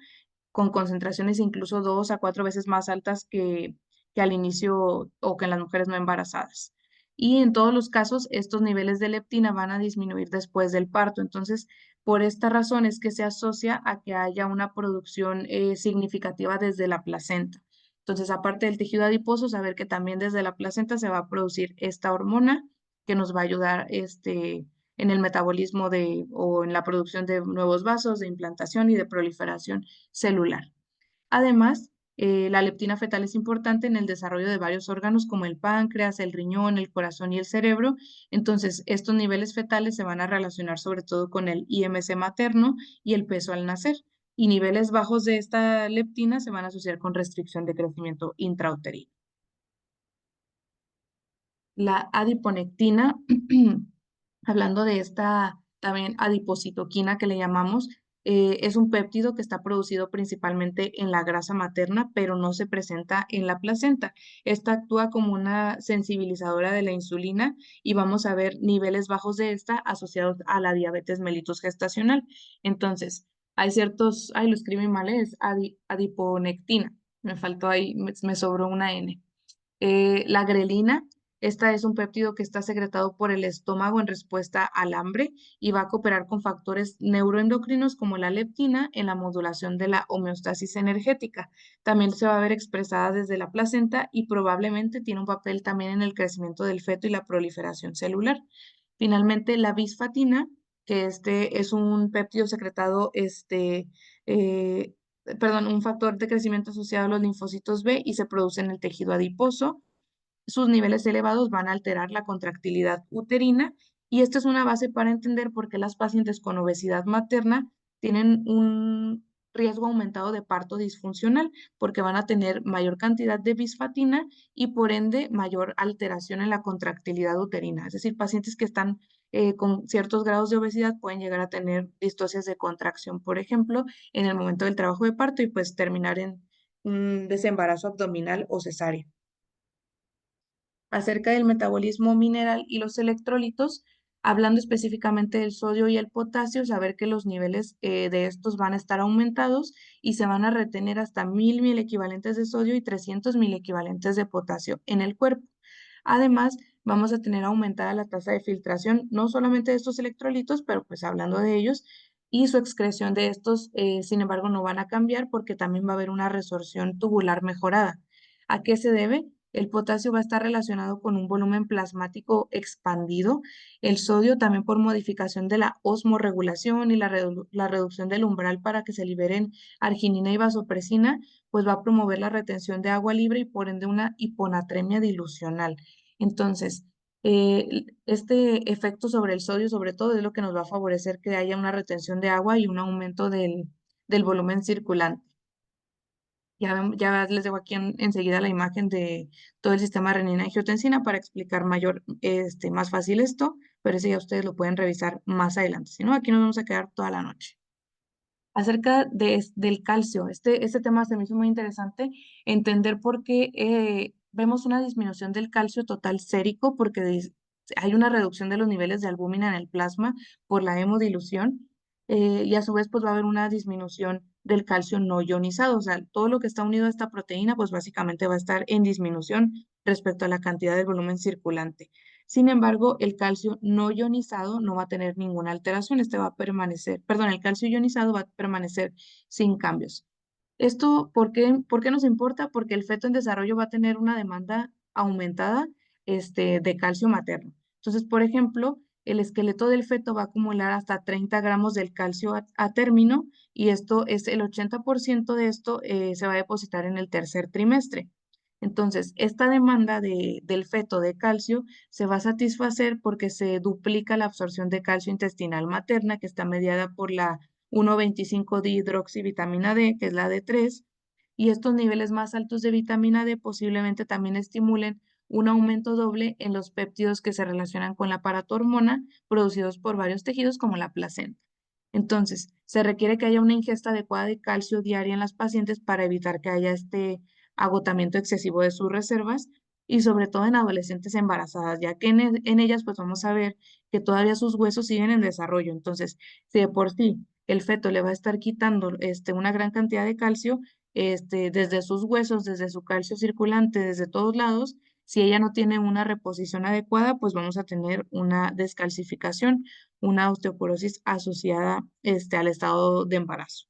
con concentraciones incluso 2 a 4 veces más altas que al inicio o que en las mujeres no embarazadas. Y en todos los casos, estos niveles de leptina van a disminuir después del parto. Entonces, por esta razón es que se asocia a que haya una producción significativa desde la placenta. Entonces, aparte del tejido adiposo, saber que también desde la placenta se va a producir esta hormona que nos va a ayudar en el metabolismo o en la producción de nuevos vasos, de implantación y de proliferación celular. Además, la leptina fetal es importante en el desarrollo de varios órganos como el páncreas, el riñón, el corazón y el cerebro. Entonces, estos niveles fetales se van a relacionar sobre todo con el IMC materno y el peso al nacer. Y niveles bajos de esta leptina se van a asociar con restricción de crecimiento intrauterino. La adiponectina, hablando de esta también adipocitoquina que le llamamos, Es un péptido que está producido principalmente en la grasa materna, pero no se presenta en la placenta. Esta actúa como una sensibilizadora de la insulina y vamos a ver niveles bajos de esta asociados a la diabetes mellitus gestacional. Entonces, hay ciertos, ay, lo escribí mal, es adiponectina. Me faltó ahí, me sobró una N. La grelina, esta es un péptido que está secretado por el estómago en respuesta al hambre y va a cooperar con factores neuroendocrinos como la leptina en la modulación de la homeostasis energética. También se va a ver expresada desde la placenta y probablemente tiene un papel también en el crecimiento del feto y la proliferación celular. Finalmente, la bisfatina, que este es un péptido secretado, eh, perdón, un factor de crecimiento asociado a los linfocitos B y se produce en el tejido adiposo. Sus niveles elevados van a alterar la contractilidad uterina y esta es una base para entender por qué las pacientes con obesidad materna tienen un riesgo aumentado de parto disfuncional, porque van a tener mayor cantidad de bisfatina y por ende mayor alteración en la contractilidad uterina. Es decir, pacientes que están con ciertos grados de obesidad pueden llegar a tener distocias de contracción, por ejemplo, en el momento del trabajo de parto y pues terminar en un desembarazo abdominal o cesárea. Acerca del metabolismo mineral y los electrolitos, hablando específicamente del sodio y el potasio, saber que los niveles de estos van a estar aumentados y se van a retener hasta 1000 equivalentes de sodio y 300.000 equivalentes de potasio en el cuerpo. Además, vamos a tener aumentada la tasa de filtración, no solamente de estos electrolitos, pero pues hablando de ellos, y su excreción de estos, sin embargo, no van a cambiar porque también va a haber una resorción tubular mejorada. ¿A qué se debe? El potasio va a estar relacionado con un volumen plasmático expandido, el sodio también por modificación de la osmorregulación y la reducción del umbral para que se liberen arginina y vasopresina, pues va a promover la retención de agua libre y por ende una hiponatremia dilucional. Entonces, este efecto sobre el sodio, sobre todo, es lo que nos va a favorecer que haya una retención de agua y un aumento del volumen circulante. Ya les dejo aquí enseguida la imagen de todo el sistema renina-angiotensina para explicar más fácil esto, pero ese ya ustedes lo pueden revisar más adelante. Si no, aquí nos vamos a quedar toda la noche. Acerca del calcio, este tema se me hizo muy interesante, entender por qué vemos una disminución del calcio total sérico, porque hay una reducción de los niveles de albúmina en el plasma por la hemodilución, y a su vez pues va a haber una disminución del calcio no ionizado, o sea, todo lo que está unido a esta proteína pues básicamente va a estar en disminución respecto a la cantidad de volumen circulante. Sin embargo, el calcio no ionizado no va a tener ninguna alteración, este va a permanecer, perdón, el calcio ionizado va a permanecer sin cambios. ¿Esto por qué nos importa? Porque el feto en desarrollo va a tener una demanda aumentada de calcio materno. Entonces, por ejemplo, el esqueleto del feto va a acumular hasta 30 gramos del calcio a término y esto es el 80% de esto se va a depositar en el tercer trimestre. Entonces, esta demanda del feto de calcio se va a satisfacer porque se duplica la absorción de calcio intestinal materna, que está mediada por la 1,25-dihidroxivitamina D, que es la D3, y estos niveles más altos de vitamina D posiblemente también estimulen un aumento doble en los péptidos que se relacionan con la paratormona producidos por varios tejidos como la placenta. Entonces, se requiere que haya una ingesta adecuada de calcio diaria en las pacientes para evitar que haya este agotamiento excesivo de sus reservas y sobre todo en adolescentes embarazadas, ya que en ellas pues vamos a ver que todavía sus huesos siguen en desarrollo. Entonces, si de por sí el feto le va a estar quitando una gran cantidad de calcio, desde sus huesos, desde su calcio circulante, desde todos lados, si ella no tiene una reposición adecuada, pues vamos a tener una descalcificación, una osteoporosis asociada al estado de embarazo.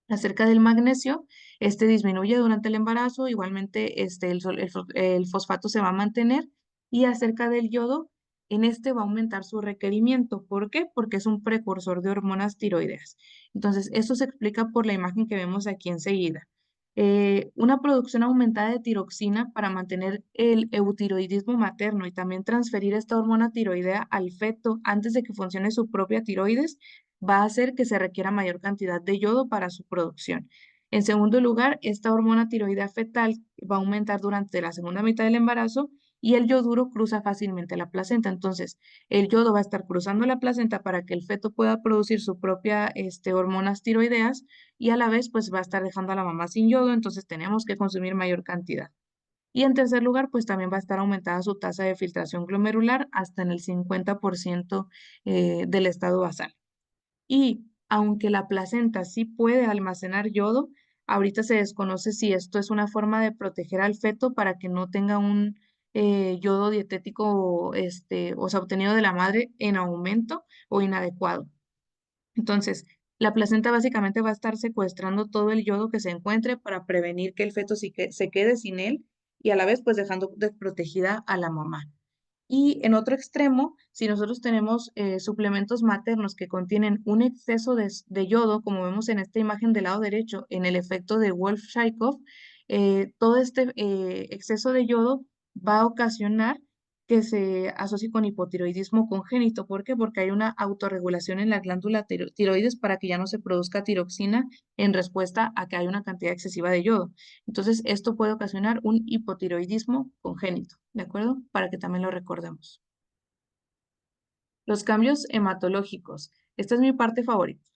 Acerca del magnesio, este disminuye durante el embarazo, igualmente el fosfato se va a mantener y acerca del yodo, en este va a aumentar su requerimiento. ¿Por qué? Porque es un precursor de hormonas tiroideas. Entonces, esto se explica por la imagen que vemos aquí enseguida. Una producción aumentada de tiroxina para mantener el eutiroidismo materno y también transferir esta hormona tiroidea al feto antes de que funcione su propia tiroides va a hacer que se requiera mayor cantidad de yodo para su producción. En segundo lugar, esta hormona tiroidea fetal va a aumentar durante la segunda mitad del embarazo y el yoduro cruza fácilmente la placenta. Entonces, el yodo va a estar cruzando la placenta para que el feto pueda producir su propia hormonas tiroideas y a la vez pues va a estar dejando a la mamá sin yodo, entonces tenemos que consumir mayor cantidad. Y en tercer lugar, pues también va a estar aumentada su tasa de filtración glomerular hasta en el 50% del estado basal. Y aunque la placenta sí puede almacenar yodo, ahorita se desconoce si esto es una forma de proteger al feto para que no tenga un yodo dietético, o sea, obtenido de la madre en aumento o inadecuado. Entonces, la placenta básicamente va a estar secuestrando todo el yodo que se encuentre para prevenir que el feto se quede sin él y a la vez pues dejando desprotegida a la mamá. Y en otro extremo, si nosotros tenemos suplementos maternos que contienen un exceso de yodo, como vemos en esta imagen del lado derecho, en el efecto de Wolff-Chaikoff, todo este exceso de yodo va a ocasionar que se asocie con hipotiroidismo congénito. ¿Por qué? Porque hay una autorregulación en la glándula tiroides para que ya no se produzca tiroxina en respuesta a que hay una cantidad excesiva de yodo. Entonces, esto puede ocasionar un hipotiroidismo congénito, ¿de acuerdo? Para que también lo recordemos. Los cambios hematológicos. Esta es mi parte favorita.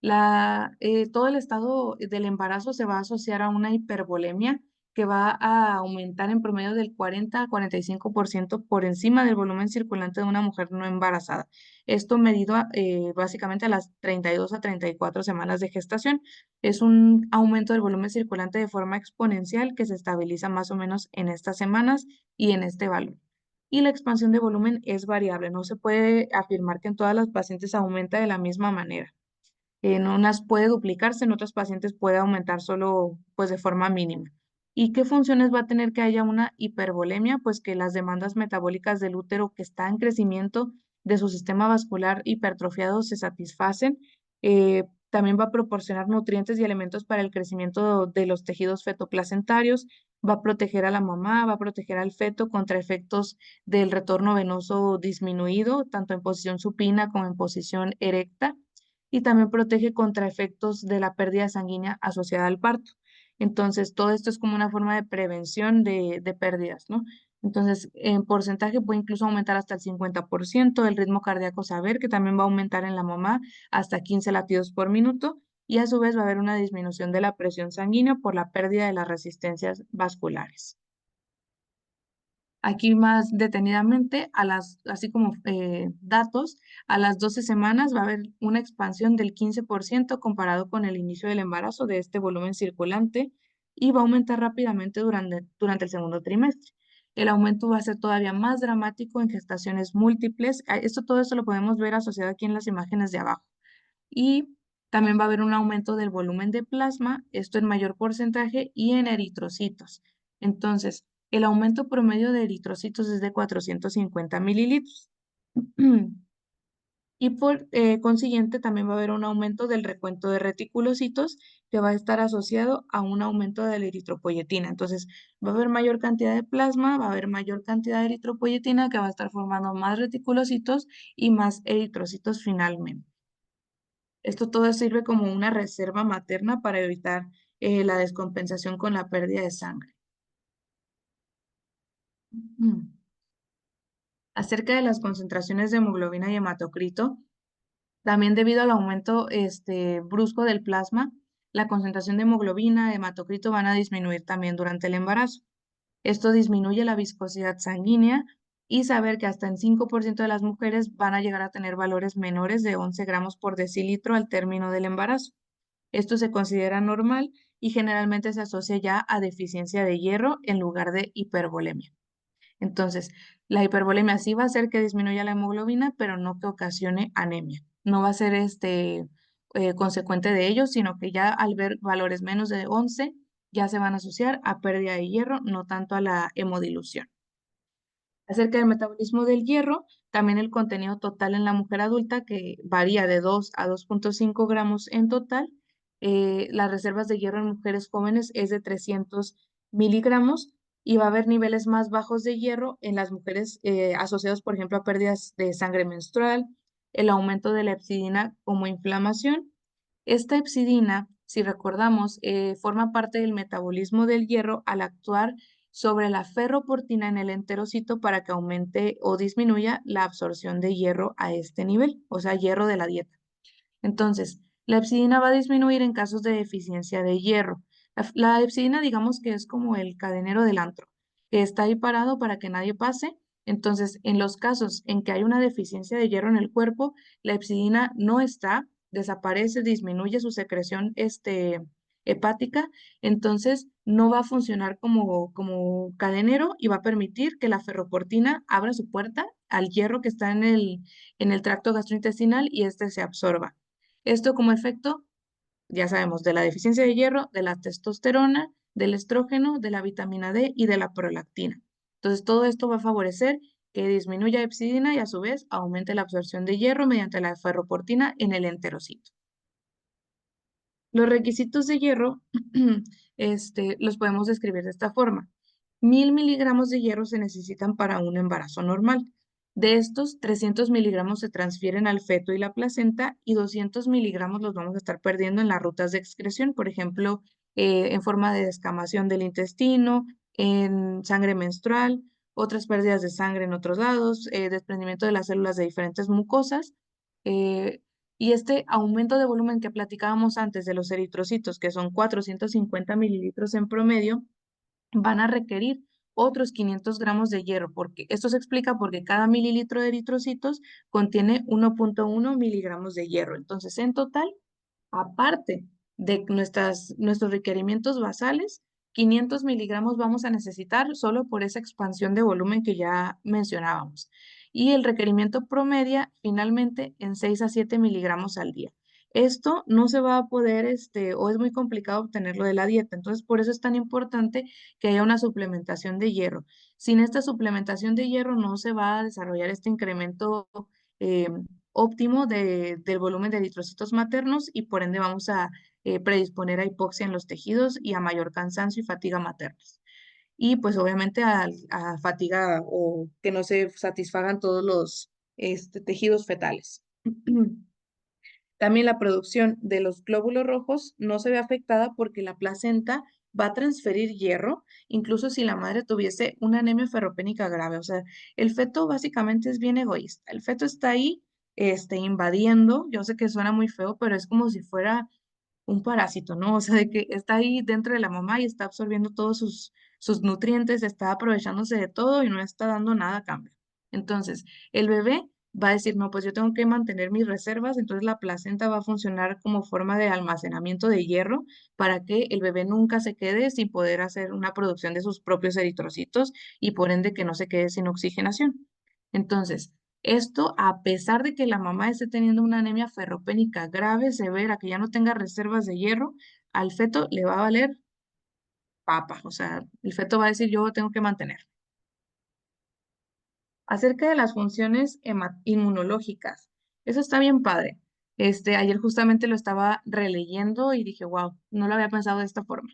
Todo el estado del embarazo se va a asociar a una hipervolemia que va a aumentar en promedio del 40 a 45% por encima del volumen circulante de una mujer no embarazada. Esto medido básicamente a las 32 a 34 semanas de gestación. Es un aumento del volumen circulante de forma exponencial que se estabiliza más o menos en estas semanas y en este valor. Y la expansión de volumen es variable. No se puede afirmar que en todas las pacientes aumenta de la misma manera. En unas puede duplicarse, en otros pacientes puede aumentar solo pues de forma mínima. ¿Y qué funciones va a tener que haya una hipervolemia? Pues que las demandas metabólicas del útero que está en crecimiento de su sistema vascular hipertrofiado se satisfacen. También va a proporcionar nutrientes y elementos para el crecimiento de los tejidos fetoplacentarios, va a proteger a la mamá, va a proteger al feto contra efectos del retorno venoso disminuido, tanto en posición supina como en posición erecta y también protege contra efectos de la pérdida sanguínea asociada al parto. Entonces, todo esto es como una forma de prevención de pérdidas, ¿no? Entonces, en porcentaje puede incluso aumentar hasta el 50%, el ritmo cardíaco saber que también va a aumentar en la mamá hasta 15 latidos por minuto y a su vez va a haber una disminución de la presión sanguínea por la pérdida de las resistencias vasculares. Aquí más detenidamente, así como datos, a las 12 semanas va a haber una expansión del 15% comparado con el inicio del embarazo de este volumen circulante y va a aumentar rápidamente durante el segundo trimestre. El aumento va a ser todavía más dramático en gestaciones múltiples. Todo esto lo podemos ver asociado aquí en las imágenes de abajo. Y también va a haber un aumento del volumen de plasma, esto en mayor porcentaje, y en eritrocitos. Entonces, el aumento promedio de eritrocitos es de 450 mililitros. Y por consiguiente también va a haber un aumento del recuento de reticulocitos que va a estar asociado a un aumento de la eritropoyetina. Entonces va a haber mayor cantidad de plasma, va a haber mayor cantidad de eritropoyetina que va a estar formando más reticulocitos y más eritrocitos finalmente. Esto todo sirve como una reserva materna para evitar la descompensación con la pérdida de sangre. Mm. Acerca de las concentraciones de hemoglobina y hematocrito, también debido al aumento brusco del plasma, la concentración de hemoglobina y hematocrito van a disminuir también durante el embarazo. Esto disminuye la viscosidad sanguínea y saber que hasta en 5% de las mujeres van a llegar a tener valores menores de 11 gramos por decilitro al término del embarazo. Esto se considera normal y generalmente se asocia ya a deficiencia de hierro en lugar de hipervolemia. Entonces, la hipervolemia sí va a hacer que disminuya la hemoglobina, pero no que ocasione anemia. No va a ser consecuente de ello, sino que ya al ver valores menos de 11, ya se van a asociar a pérdida de hierro, no tanto a la hemodilución. Acerca del metabolismo del hierro, también el contenido total en la mujer adulta, que varía de 2 a 2,5 gramos en total. Las reservas de hierro en mujeres jóvenes es de 300 miligramos y va a haber niveles más bajos de hierro en las mujeres asociados, por ejemplo, a pérdidas de sangre menstrual, el aumento de la hepcidina como inflamación. Esta hepcidina, si recordamos, forma parte del metabolismo del hierro al actuar sobre la ferroportina en el enterocito para que aumente o disminuya la absorción de hierro a este nivel, o sea, hierro de la dieta. Entonces, la hepcidina va a disminuir en casos de deficiencia de hierro. La hepcidina, digamos que es como el cadenero del antro, que está ahí parado para que nadie pase. Entonces, en los casos en que hay una deficiencia de hierro en el cuerpo, la hepcidina no está, desaparece, disminuye su secreción hepática, entonces no va a funcionar como cadenero y va a permitir que la ferroportina abra su puerta al hierro que está en el tracto gastrointestinal y este se absorba. Esto como efecto, ya sabemos, de la deficiencia de hierro, de la testosterona, del estrógeno, de la vitamina D y de la prolactina. Entonces, todo esto va a favorecer que disminuya la hepcidina y a su vez aumente la absorción de hierro mediante la ferroportina en el enterocito. Los requisitos de hierro, los podemos describir de esta forma. 1000 miligramos de hierro se necesitan para un embarazo normal. De estos, 300 miligramos se transfieren al feto y la placenta y 200 miligramos los vamos a estar perdiendo en las rutas de excreción, por ejemplo, en forma de descamación del intestino, en sangre menstrual, otras pérdidas de sangre en otros lados, desprendimiento de las células de diferentes mucosas. eh, y este aumento de volumen que platicábamos antes de los eritrocitos, que son 450 mililitros en promedio, van a requerir otros 500 gramos de hierro, porque esto se explica porque cada mililitro de eritrocitos contiene 1,1 miligramos de hierro. Entonces, en total, aparte de nuestros requerimientos basales, 500 miligramos vamos a necesitar solo por esa expansión de volumen que ya mencionábamos. Y el requerimiento promedia finalmente en 6 a 7 miligramos al día. Esto no se va a poder, o es muy complicado obtenerlo de la dieta. Entonces, por eso es tan importante que haya una suplementación de hierro. Sin esta suplementación de hierro no se va a desarrollar este incremento eh, óptimo del volumen de eritrocitos maternos y por ende vamos a predisponer a hipoxia en los tejidos y a mayor cansancio y fatiga maternas. Y pues obviamente a fatiga o que no se satisfagan todos los tejidos fetales. También la producción de los glóbulos rojos no se ve afectada porque la placenta va a transferir hierro, incluso si la madre tuviese una anemia ferropénica grave. O sea, el feto básicamente es bien egoísta. El feto está ahí, invadiendo. Yo sé que suena muy feo, pero es como si fuera un parásito, ¿no? O sea, de que está ahí dentro de la mamá y está absorbiendo todos sus nutrientes, está aprovechándose de todo y no está dando nada a cambio. Entonces, el bebé va a decir, no, pues yo tengo que mantener mis reservas, entonces la placenta va a funcionar como forma de almacenamiento de hierro para que el bebé nunca se quede sin poder hacer una producción de sus propios eritrocitos y por ende que no se quede sin oxigenación. Entonces, esto, a pesar de que la mamá esté teniendo una anemia ferropénica grave, severa, que ya no tenga reservas de hierro, al feto le va a valer papa. O sea, el feto va a decir, yo tengo que mantener. Acerca de las funciones inmunológicas, eso está bien padre. Ayer justamente lo estaba releyendo y dije, wow, no lo había pensado de esta forma.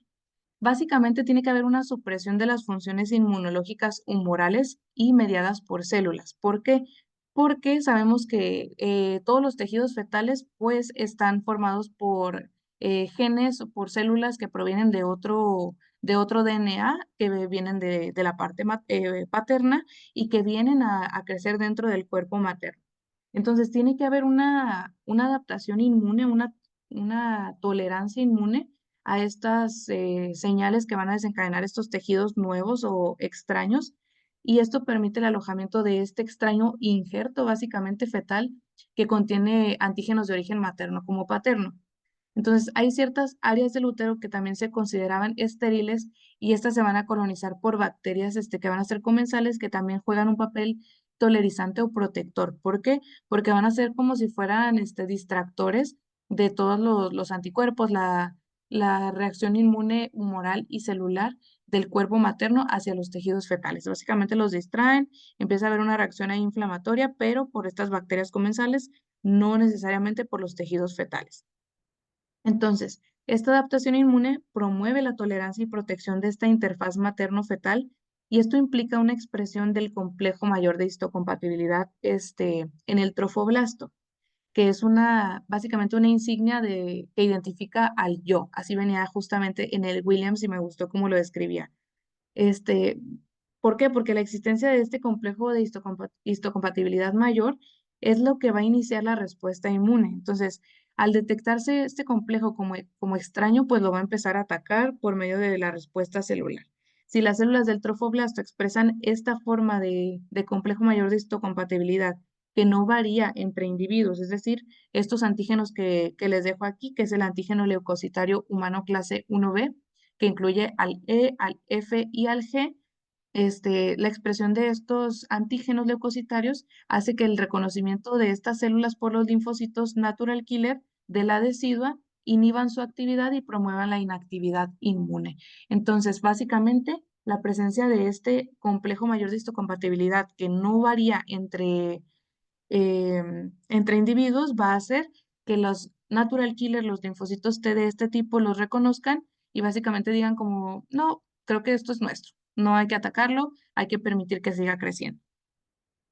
Básicamente tiene que haber una supresión de las funciones inmunológicas humorales y mediadas por células. ¿Por qué? Porque sabemos que todos los tejidos fetales pues están formados por genes o por células que provienen de otro DNA que vienen de la parte paterna y que vienen a crecer dentro del cuerpo materno. Entonces tiene que haber una adaptación inmune, una tolerancia inmune a estas señales que van a desencadenar estos tejidos nuevos o extraños. Y esto permite el alojamiento de este extraño injerto, básicamente fetal, que contiene antígenos de origen materno como paterno. Entonces, hay ciertas áreas del útero que también se consideraban estériles y estas se van a colonizar por bacterias que van a ser comensales que también juegan un papel tolerizante o protector. ¿Por qué? Porque van a ser como si fueran distractores de todos los anticuerpos, la reacción inmune humoral y celular del cuerpo materno hacia los tejidos fetales. Básicamente los distraen, empieza a haber una reacción ahí inflamatoria, pero por estas bacterias comensales, no necesariamente por los tejidos fetales. Entonces, esta adaptación inmune promueve la tolerancia y protección de esta interfaz materno-fetal y esto implica una expresión del complejo mayor de histocompatibilidad en el trofoblasto, que es básicamente una insignia que identifica al yo. Así venía justamente en el Williams y me gustó cómo lo describía. Este, ¿Por qué? Porque la existencia de este complejo de histocompatibilidad mayor es lo que va a iniciar la respuesta inmune. Entonces, al detectarse este complejo como extraño, pues lo va a empezar a atacar por medio de la respuesta celular. Si las células del trofoblasto expresan esta forma de complejo mayor de histocompatibilidad que no varía entre individuos, es decir, estos antígenos que les dejo aquí, que es el antígeno leucocitario humano clase 1B, que incluye al E, al F y al G. La expresión de estos antígenos leucocitarios hace que el reconocimiento de estas células por los linfocitos natural killer de la decidua inhiban su actividad y promuevan la inactividad inmune. Entonces, básicamente, la presencia de este complejo mayor de histocompatibilidad que no varía entre individuos va a hacer que los natural killer, los linfocitos T de este tipo, los reconozcan y básicamente digan como, no, creo que esto es nuestro, no hay que atacarlo, hay que permitir que siga creciendo.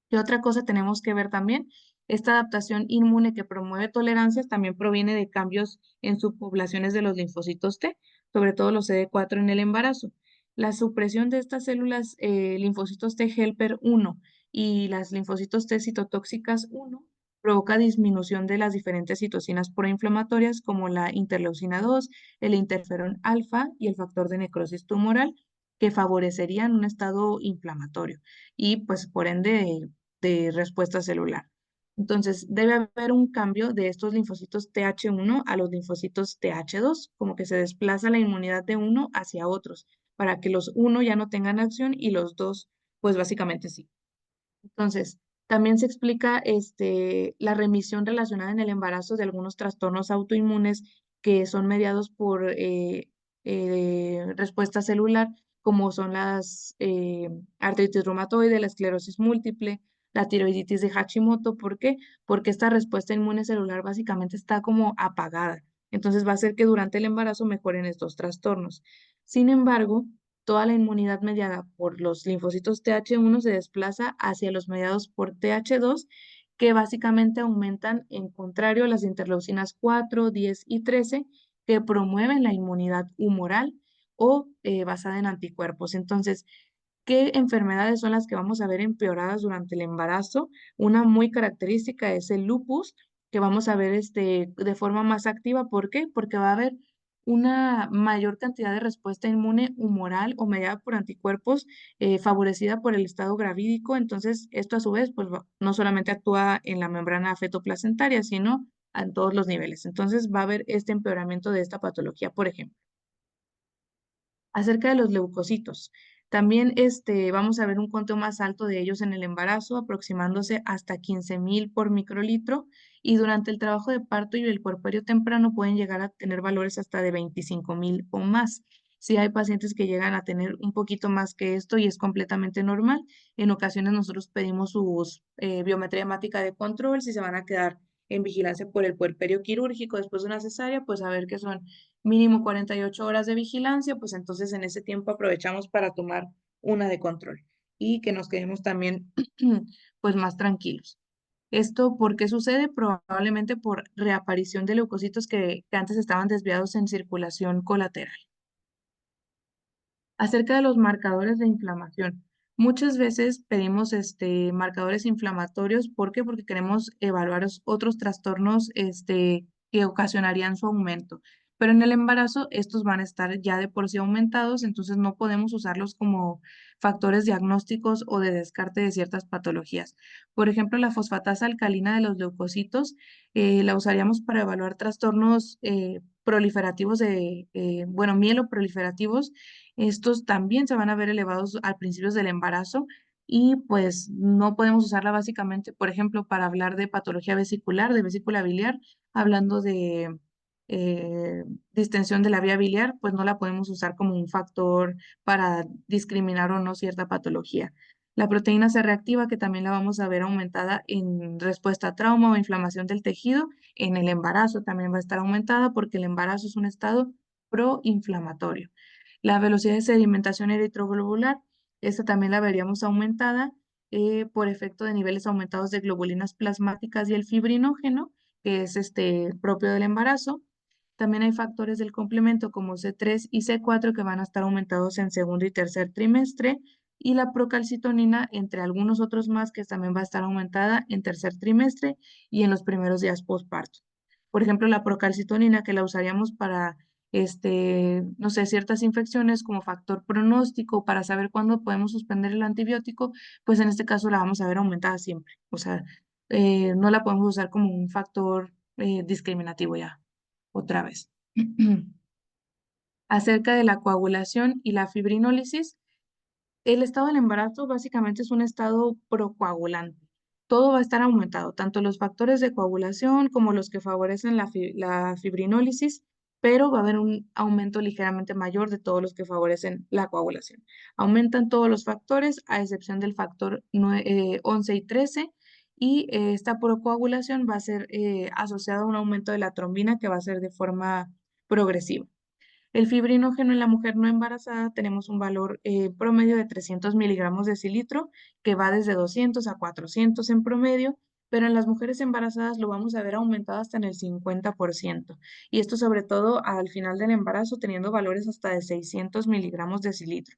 Y otra cosa tenemos que ver también, esta adaptación inmune que promueve tolerancias también proviene de cambios en subpoblaciones de los linfocitos T, sobre todo los CD4 en el embarazo. La supresión de estas células linfocitos T helper 1 y las linfocitos T citotóxicas 1 provoca disminución de las diferentes citocinas proinflamatorias como la interleucina 2, el interferón alfa y el factor de necrosis tumoral, que favorecerían un estado inflamatorio y pues por ende de respuesta celular. Entonces, debe haber un cambio de estos linfocitos TH1 a los linfocitos TH2, como que se desplaza la inmunidad de uno hacia otros, para que los uno ya no tengan acción y los dos, pues básicamente sí. Entonces, también se explica la remisión relacionada en el embarazo de algunos trastornos autoinmunes que son mediados por respuesta celular, como son las artritis reumatoide, la esclerosis múltiple, la tiroiditis de Hashimoto. ¿Por qué? Porque esta respuesta inmune celular básicamente está como apagada. Entonces va a hacer que durante el embarazo mejoren estos trastornos. Sin embargo, toda la inmunidad mediada por los linfocitos TH1 se desplaza hacia los mediados por TH2, que básicamente aumentan en contrario a las interleucinas 4, 10 y 13, que promueven la inmunidad humoral o basada en anticuerpos. Entonces, ¿qué enfermedades son las que vamos a ver empeoradas durante el embarazo? Una muy característica es el lupus, que vamos a ver de forma más activa. ¿Por qué? Porque va a haber una mayor cantidad de respuesta inmune humoral o mediada por anticuerpos favorecida por el estado gravídico. Entonces, esto a su vez, pues no solamente actúa en la membrana fetoplacentaria, sino en todos los niveles. Entonces, va a haber este empeoramiento de esta patología, por ejemplo. Acerca de los leucocitos, también vamos a ver un conteo más alto de ellos en el embarazo, aproximándose hasta 15.000 por microlitro, y durante el trabajo de parto y el puerperio temprano pueden llegar a tener valores hasta de 25.000 o más. Sí hay pacientes que llegan a tener un poquito más que esto y es completamente normal. En ocasiones nosotros pedimos su biometría hemática de control, si se van a quedar en vigilancia por el puerperio quirúrgico después de una cesárea, pues a ver qué son mínimo 48 horas de vigilancia, pues entonces en ese tiempo aprovechamos para tomar una de control y que nos quedemos también pues más tranquilos. ¿Esto por qué sucede? Probablemente por reaparición de leucocitos que antes estaban desviados en circulación colateral. Acerca de los marcadores de inflamación. Muchas veces pedimos marcadores inflamatorios. ¿Por qué? Porque queremos evaluar otros trastornos que ocasionarían su aumento. Pero en el embarazo estos van a estar ya de por sí aumentados, entonces no podemos usarlos como factores diagnósticos o de descarte de ciertas patologías. Por ejemplo, la fosfatasa alcalina de los leucocitos la usaríamos para evaluar trastornos proliferativos mieloproliferativos. Estos también se van a ver elevados al principio del embarazo y pues no podemos usarla básicamente, por ejemplo, para hablar de patología vesicular, de vesícula biliar, hablando de eh, distensión de la vía biliar, pues no la podemos usar como un factor para discriminar o no cierta patología. La proteína C reactiva, que también la vamos a ver aumentada en respuesta a trauma o inflamación del tejido, en el embarazo también va a estar aumentada porque el embarazo es un estado proinflamatorio. La velocidad de sedimentación eritroglobular, esta también la veríamos aumentada por efecto de niveles aumentados de globulinas plasmáticas y el fibrinógeno, que es propio del embarazo. También hay factores del complemento como C3 y C4 que van a estar aumentados en segundo y tercer trimestre, y la procalcitonina, entre algunos otros más, que también va a estar aumentada en tercer trimestre y en los primeros días postparto. Por ejemplo, la procalcitonina, que la usaríamos para, no sé, ciertas infecciones como factor pronóstico para saber cuándo podemos suspender el antibiótico, pues en este caso la vamos a ver aumentada siempre. O sea, no la podemos usar como un factor discriminativo ya, otra vez. Acerca de la coagulación y la fibrinólisis, el estado del embarazo básicamente es un estado procoagulante. Todo va a estar aumentado, tanto los factores de coagulación como los que favorecen la fibrinólisis, pero va a haber un aumento ligeramente mayor de todos los que favorecen la coagulación. Aumentan todos los factores, a excepción del factor 11 y 13, y esta procoagulación va a ser asociada a un aumento de la trombina que va a ser de forma progresiva. El fibrinógeno en la mujer no embarazada tenemos un valor promedio de 300 miligramos de cilitro, que va desde 200 a 400 en promedio, pero en las mujeres embarazadas lo vamos a ver aumentado hasta en el 50%. Y esto sobre todo al final del embarazo, teniendo valores hasta de 600 miligramos de cilitro.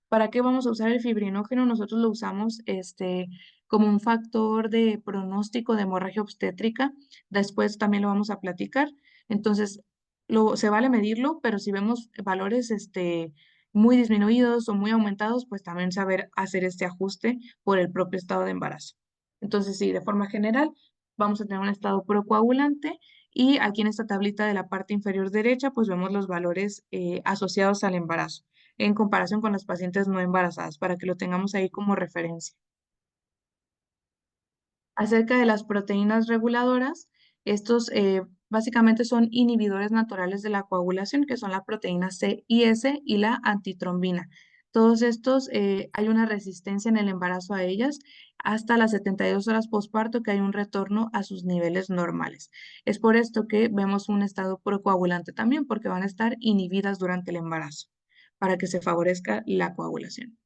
¿Para qué vamos a usar el fibrinógeno? Nosotros lo usamos como un factor de pronóstico de hemorragia obstétrica. Después también lo vamos a platicar. Entonces, se vale medirlo, pero si vemos valores muy disminuidos o muy aumentados, pues también saber hacer este ajuste por el propio estado de embarazo. Entonces, sí, de forma general, vamos a tener un estado procoagulante, y aquí en esta tablita de la parte inferior derecha, pues vemos los valores asociados al embarazo en comparación con las pacientes no embarazadas, para que lo tengamos ahí como referencia. Acerca de las proteínas reguladoras, estos básicamente son inhibidores naturales de la coagulación, que son la proteína C y S y la antitrombina. Todos estos, hay una resistencia en el embarazo a ellas hasta las 72 horas posparto, que hay un retorno a sus niveles normales. Es por esto que vemos un estado procoagulante también, porque van a estar inhibidas durante el embarazo, para que se favorezca la coagulación.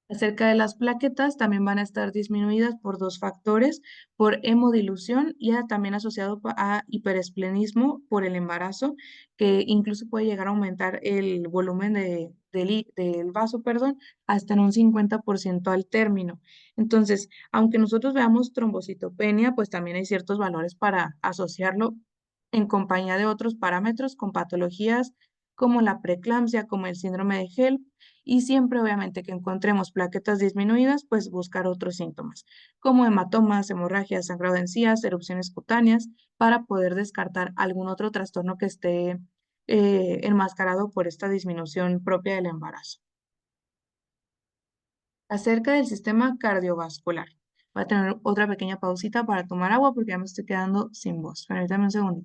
Acerca de las plaquetas, también van a estar disminuidas por dos factores, por hemodilución y también asociado a hiperesplenismo por el embarazo, que incluso puede llegar a aumentar el volumen del vaso, perdón, hasta en un 50% al término. Entonces, aunque nosotros veamos trombocitopenia, pues también hay ciertos valores para asociarlo en compañía de otros parámetros con patologías como la preeclampsia, como el síndrome de HELP, y siempre obviamente que encontremos plaquetas disminuidas, pues buscar otros síntomas, como hematomas, hemorragias, sangrado de encías, erupciones cutáneas, para poder descartar algún otro trastorno que esté enmascarado por esta disminución propia del embarazo. Acerca del sistema cardiovascular. Voy a tener otra pequeña pausita para tomar agua porque ya me estoy quedando sin voz. Permítame un segundo.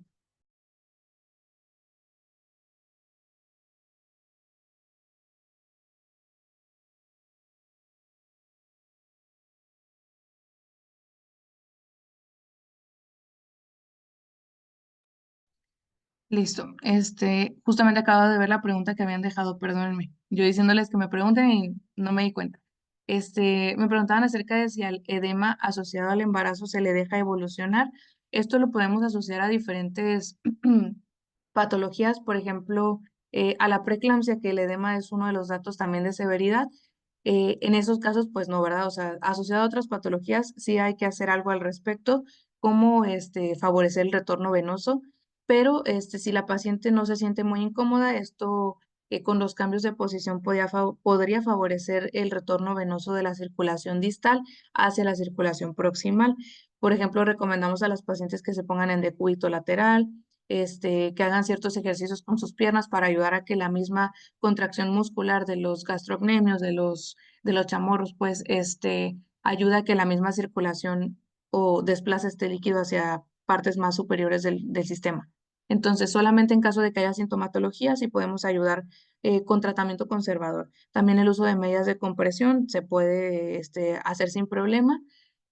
Listo. Justamente acabo de ver la pregunta que habían dejado, perdónenme. Yo diciéndoles que me pregunten y no me di cuenta. Me preguntaban acerca de si al edema asociado al embarazo se le deja evolucionar. Esto lo podemos asociar a diferentes patologías, por ejemplo, a la preeclampsia, que el edema es uno de los datos también de severidad. En esos casos, pues no, ¿verdad? O sea, asociado a otras patologías, sí hay que hacer algo al respecto, como favorecer el retorno venoso, pero si la paciente no se siente muy incómoda, esto con los cambios de posición podría favorecer el retorno venoso de la circulación distal hacia la circulación proximal. Por ejemplo, recomendamos a las pacientes que se pongan en decúbito lateral, que hagan ciertos ejercicios con sus piernas para ayudar a que la misma contracción muscular de los gastrocnemios, de los chamorros, pues ayuda a que la misma circulación o desplace este líquido hacia partes más superiores del sistema. Entonces, solamente en caso de que haya sintomatología, sí podemos ayudar con tratamiento conservador. También el uso de medidas de compresión se puede hacer sin problema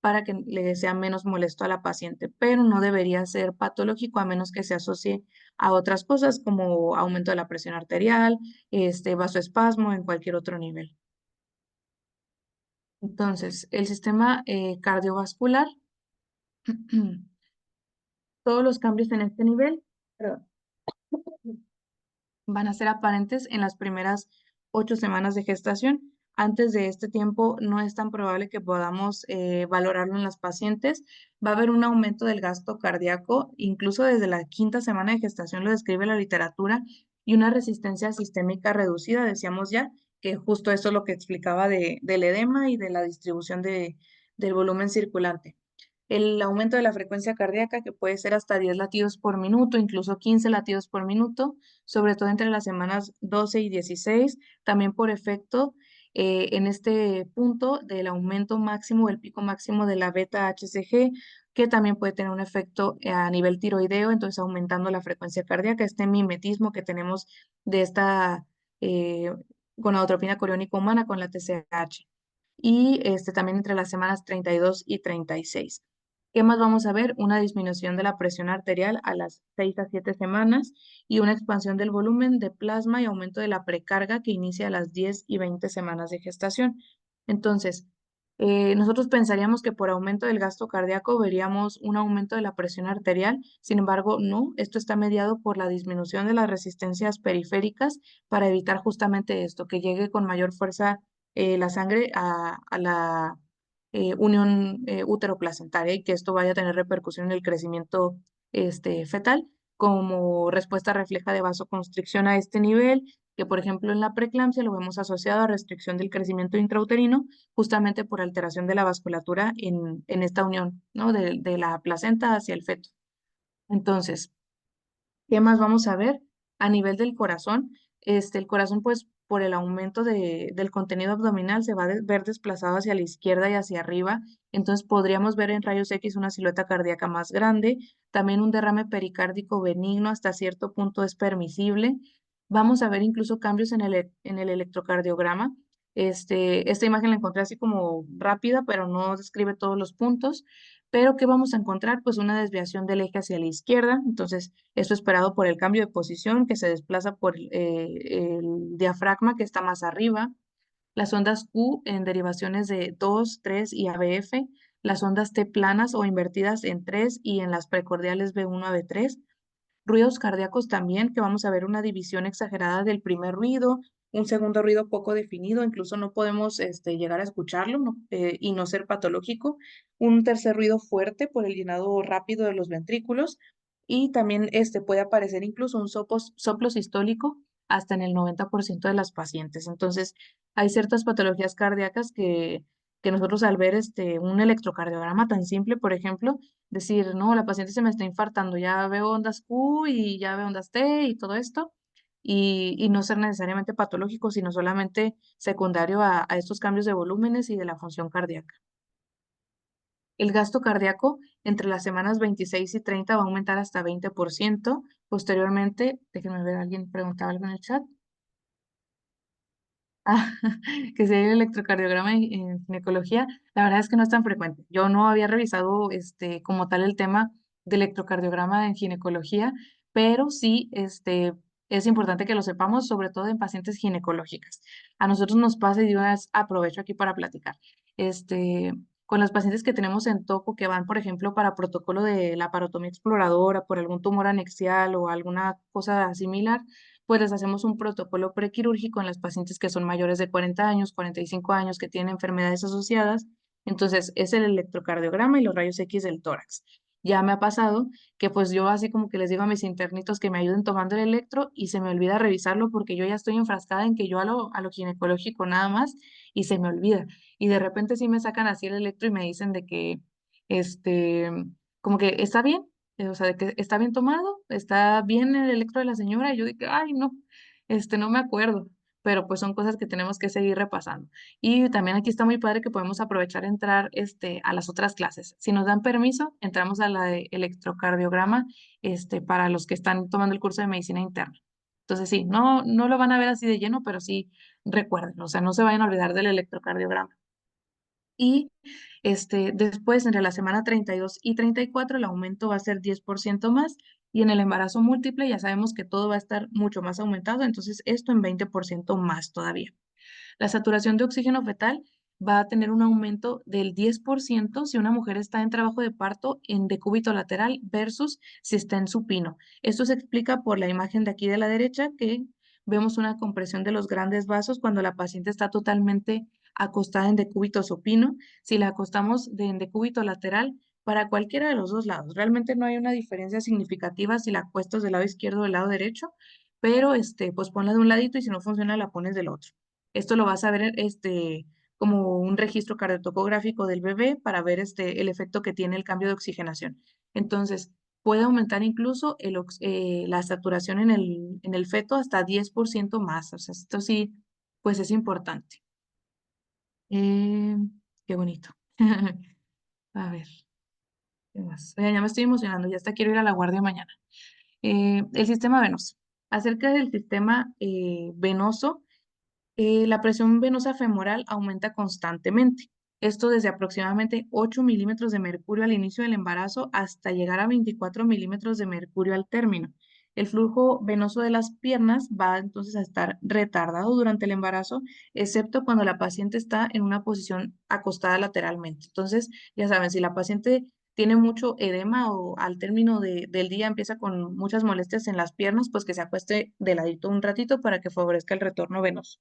para que le sea menos molesto a la paciente, pero no debería ser patológico a menos que se asocie a otras cosas como aumento de la presión arterial, vasoespasmo en cualquier otro nivel. Entonces, el sistema cardiovascular, todos los cambios en este nivel Perdón. Van a ser aparentes en las primeras 8 semanas de gestación. Antes de este tiempo no es tan probable que podamos valorarlo en las pacientes. Va a haber un aumento del gasto cardíaco, incluso desde la 5.ª semana de gestación lo describe la literatura, y una resistencia sistémica reducida, decíamos ya, que justo eso es lo que explicaba del edema y de la distribución del volumen circulante. El aumento de la frecuencia cardíaca, que puede ser hasta 10 latidos por minuto, incluso 15 latidos por minuto, sobre todo entre las semanas 12 y 16, también por efecto en este punto del aumento máximo, el pico máximo de la beta-HCG, que también puede tener un efecto a nivel tiroideo, entonces aumentando la frecuencia cardíaca, este mimetismo que tenemos de esta eh, gonadotropina coriónica humana con la TSH. Y también entre las semanas 32 y 36. ¿Qué más vamos a ver? Una disminución de la presión arterial a las 6 a 7 semanas y una expansión del volumen de plasma y aumento de la precarga que inicia a las 10 y 20 semanas de gestación. Entonces, nosotros pensaríamos que por aumento del gasto cardíaco veríamos un aumento de la presión arterial, sin embargo, no, esto está mediado por la disminución de las resistencias periféricas para evitar justamente esto, que llegue con mayor fuerza la sangre a la unión útero-placentaria y que esto vaya a tener repercusión en el crecimiento fetal como respuesta refleja de vasoconstricción a este nivel, que por ejemplo en la preeclampsia lo vemos asociado a restricción del crecimiento intrauterino, justamente por alteración de la vasculatura en esta unión, ¿no? De la placenta hacia el feto. Entonces, ¿qué más vamos a ver? A nivel del corazón, el corazón, pues, por el aumento del contenido abdominal, se va a ver desplazado hacia la izquierda y hacia arriba. Entonces, podríamos ver en rayos X una silueta cardíaca más grande. También un derrame pericárdico benigno hasta cierto punto es permisible. Vamos a ver incluso cambios en el electrocardiograma. Esta imagen la encontré así como rápida, pero no describe todos los puntos. Pero ¿qué vamos a encontrar? Pues una desviación del eje hacia la izquierda. Entonces, esto esperado por el cambio de posición que se desplaza por el diafragma que está más arriba, las ondas Q en derivaciones de 2, 3 y ABF, las ondas T planas o invertidas en 3 y en las precordiales B1 a B3, ruidos cardíacos también, que vamos a ver una división exagerada del primer ruido, un segundo ruido poco definido, incluso no podemos llegar a escucharlo y no ser patológico, un tercer ruido fuerte por el llenado rápido de los ventrículos y también puede aparecer incluso un soplo sistólico hasta en el 90% de las pacientes. Entonces, hay ciertas patologías cardíacas que nosotros al ver un electrocardiograma tan simple, por ejemplo, decir, no, la paciente se me está infartando, ya veo ondas Q y ya veo ondas T y todo esto, y no ser necesariamente patológico, sino solamente secundario a estos cambios de volúmenes y de la función cardíaca. El gasto cardíaco entre las semanas 26 y 30 va a aumentar hasta 20%. Posteriormente, déjenme ver, alguien preguntaba algo en el chat. Ah, que si hay el electrocardiograma en ginecología, la verdad es que no es tan frecuente. Yo no había revisado como tal el tema del electrocardiograma en ginecología, pero sí es importante que lo sepamos, sobre todo en pacientes ginecológicas. A nosotros nos pasa, y yo aprovecho aquí para platicar, con las pacientes que tenemos en toco que van, por ejemplo, para protocolo de laparotomía exploradora por algún tumor anexial o alguna cosa similar, pues les hacemos un protocolo prequirúrgico en las pacientes que son mayores de 40 años, 45 años, que tienen enfermedades asociadas. Entonces, es el electrocardiograma y los rayos X del tórax. Ya me ha pasado que pues yo así como que les digo a mis internitos que me ayuden tomando el electro y se me olvida revisarlo porque yo ya estoy enfrascada en que yo a lo ginecológico nada más y se me olvida. Y de repente sí me sacan así el electro y me dicen de que, este, como que está bien, o sea, de que está bien tomado, está bien el electro de la señora, y yo dije, ay, no, no me acuerdo, pero pues son cosas que tenemos que seguir repasando. Y también aquí está muy padre que podemos aprovechar entrar, a las otras clases. Si nos dan permiso, entramos a la de electrocardiograma, para los que están tomando el curso de medicina interna. Entonces sí, no, no lo van a ver así de lleno, pero sí recuerden, o sea, no se vayan a olvidar del electrocardiograma. Y después, entre la semana 32 y 34, el aumento va a ser 10% más. Y en el embarazo múltiple ya sabemos que todo va a estar mucho más aumentado, entonces esto en 20% más todavía. La saturación de oxígeno fetal va a tener un aumento del 10% si una mujer está en trabajo de parto en decúbito lateral versus si está en supino. Esto se explica por la imagen de aquí de la derecha, que vemos una compresión de los grandes vasos cuando la paciente está totalmente acostada en decúbito supino. Si la acostamos en decúbito lateral, para cualquiera de los dos lados, realmente no hay una diferencia significativa si la acuestas del lado izquierdo o del lado derecho, pero pues ponla de un ladito y si no funciona la pones del otro. Esto lo vas a ver como un registro cardiotocográfico del bebé para ver el efecto que tiene el cambio de oxigenación. Entonces, puede aumentar incluso la saturación en el feto hasta 10% más. O sea, esto sí, pues es importante. Eh, qué bonito. A ver, ¿qué más? Oigan, ya me estoy emocionando, ya hasta quiero ir a la guardia mañana. El sistema venoso. Acerca del sistema venoso, la presión venosa femoral aumenta constantemente. Esto desde aproximadamente 8 milímetros de mercurio al inicio del embarazo hasta llegar a 24 milímetros de mercurio al término. El flujo venoso de las piernas va entonces a estar retardado durante el embarazo, excepto cuando la paciente está en una posición acostada lateralmente. Entonces, ya saben, si la paciente tiene mucho edema o al término del día empieza con muchas molestias en las piernas, pues que se acueste de ladito un ratito para que favorezca el retorno venoso.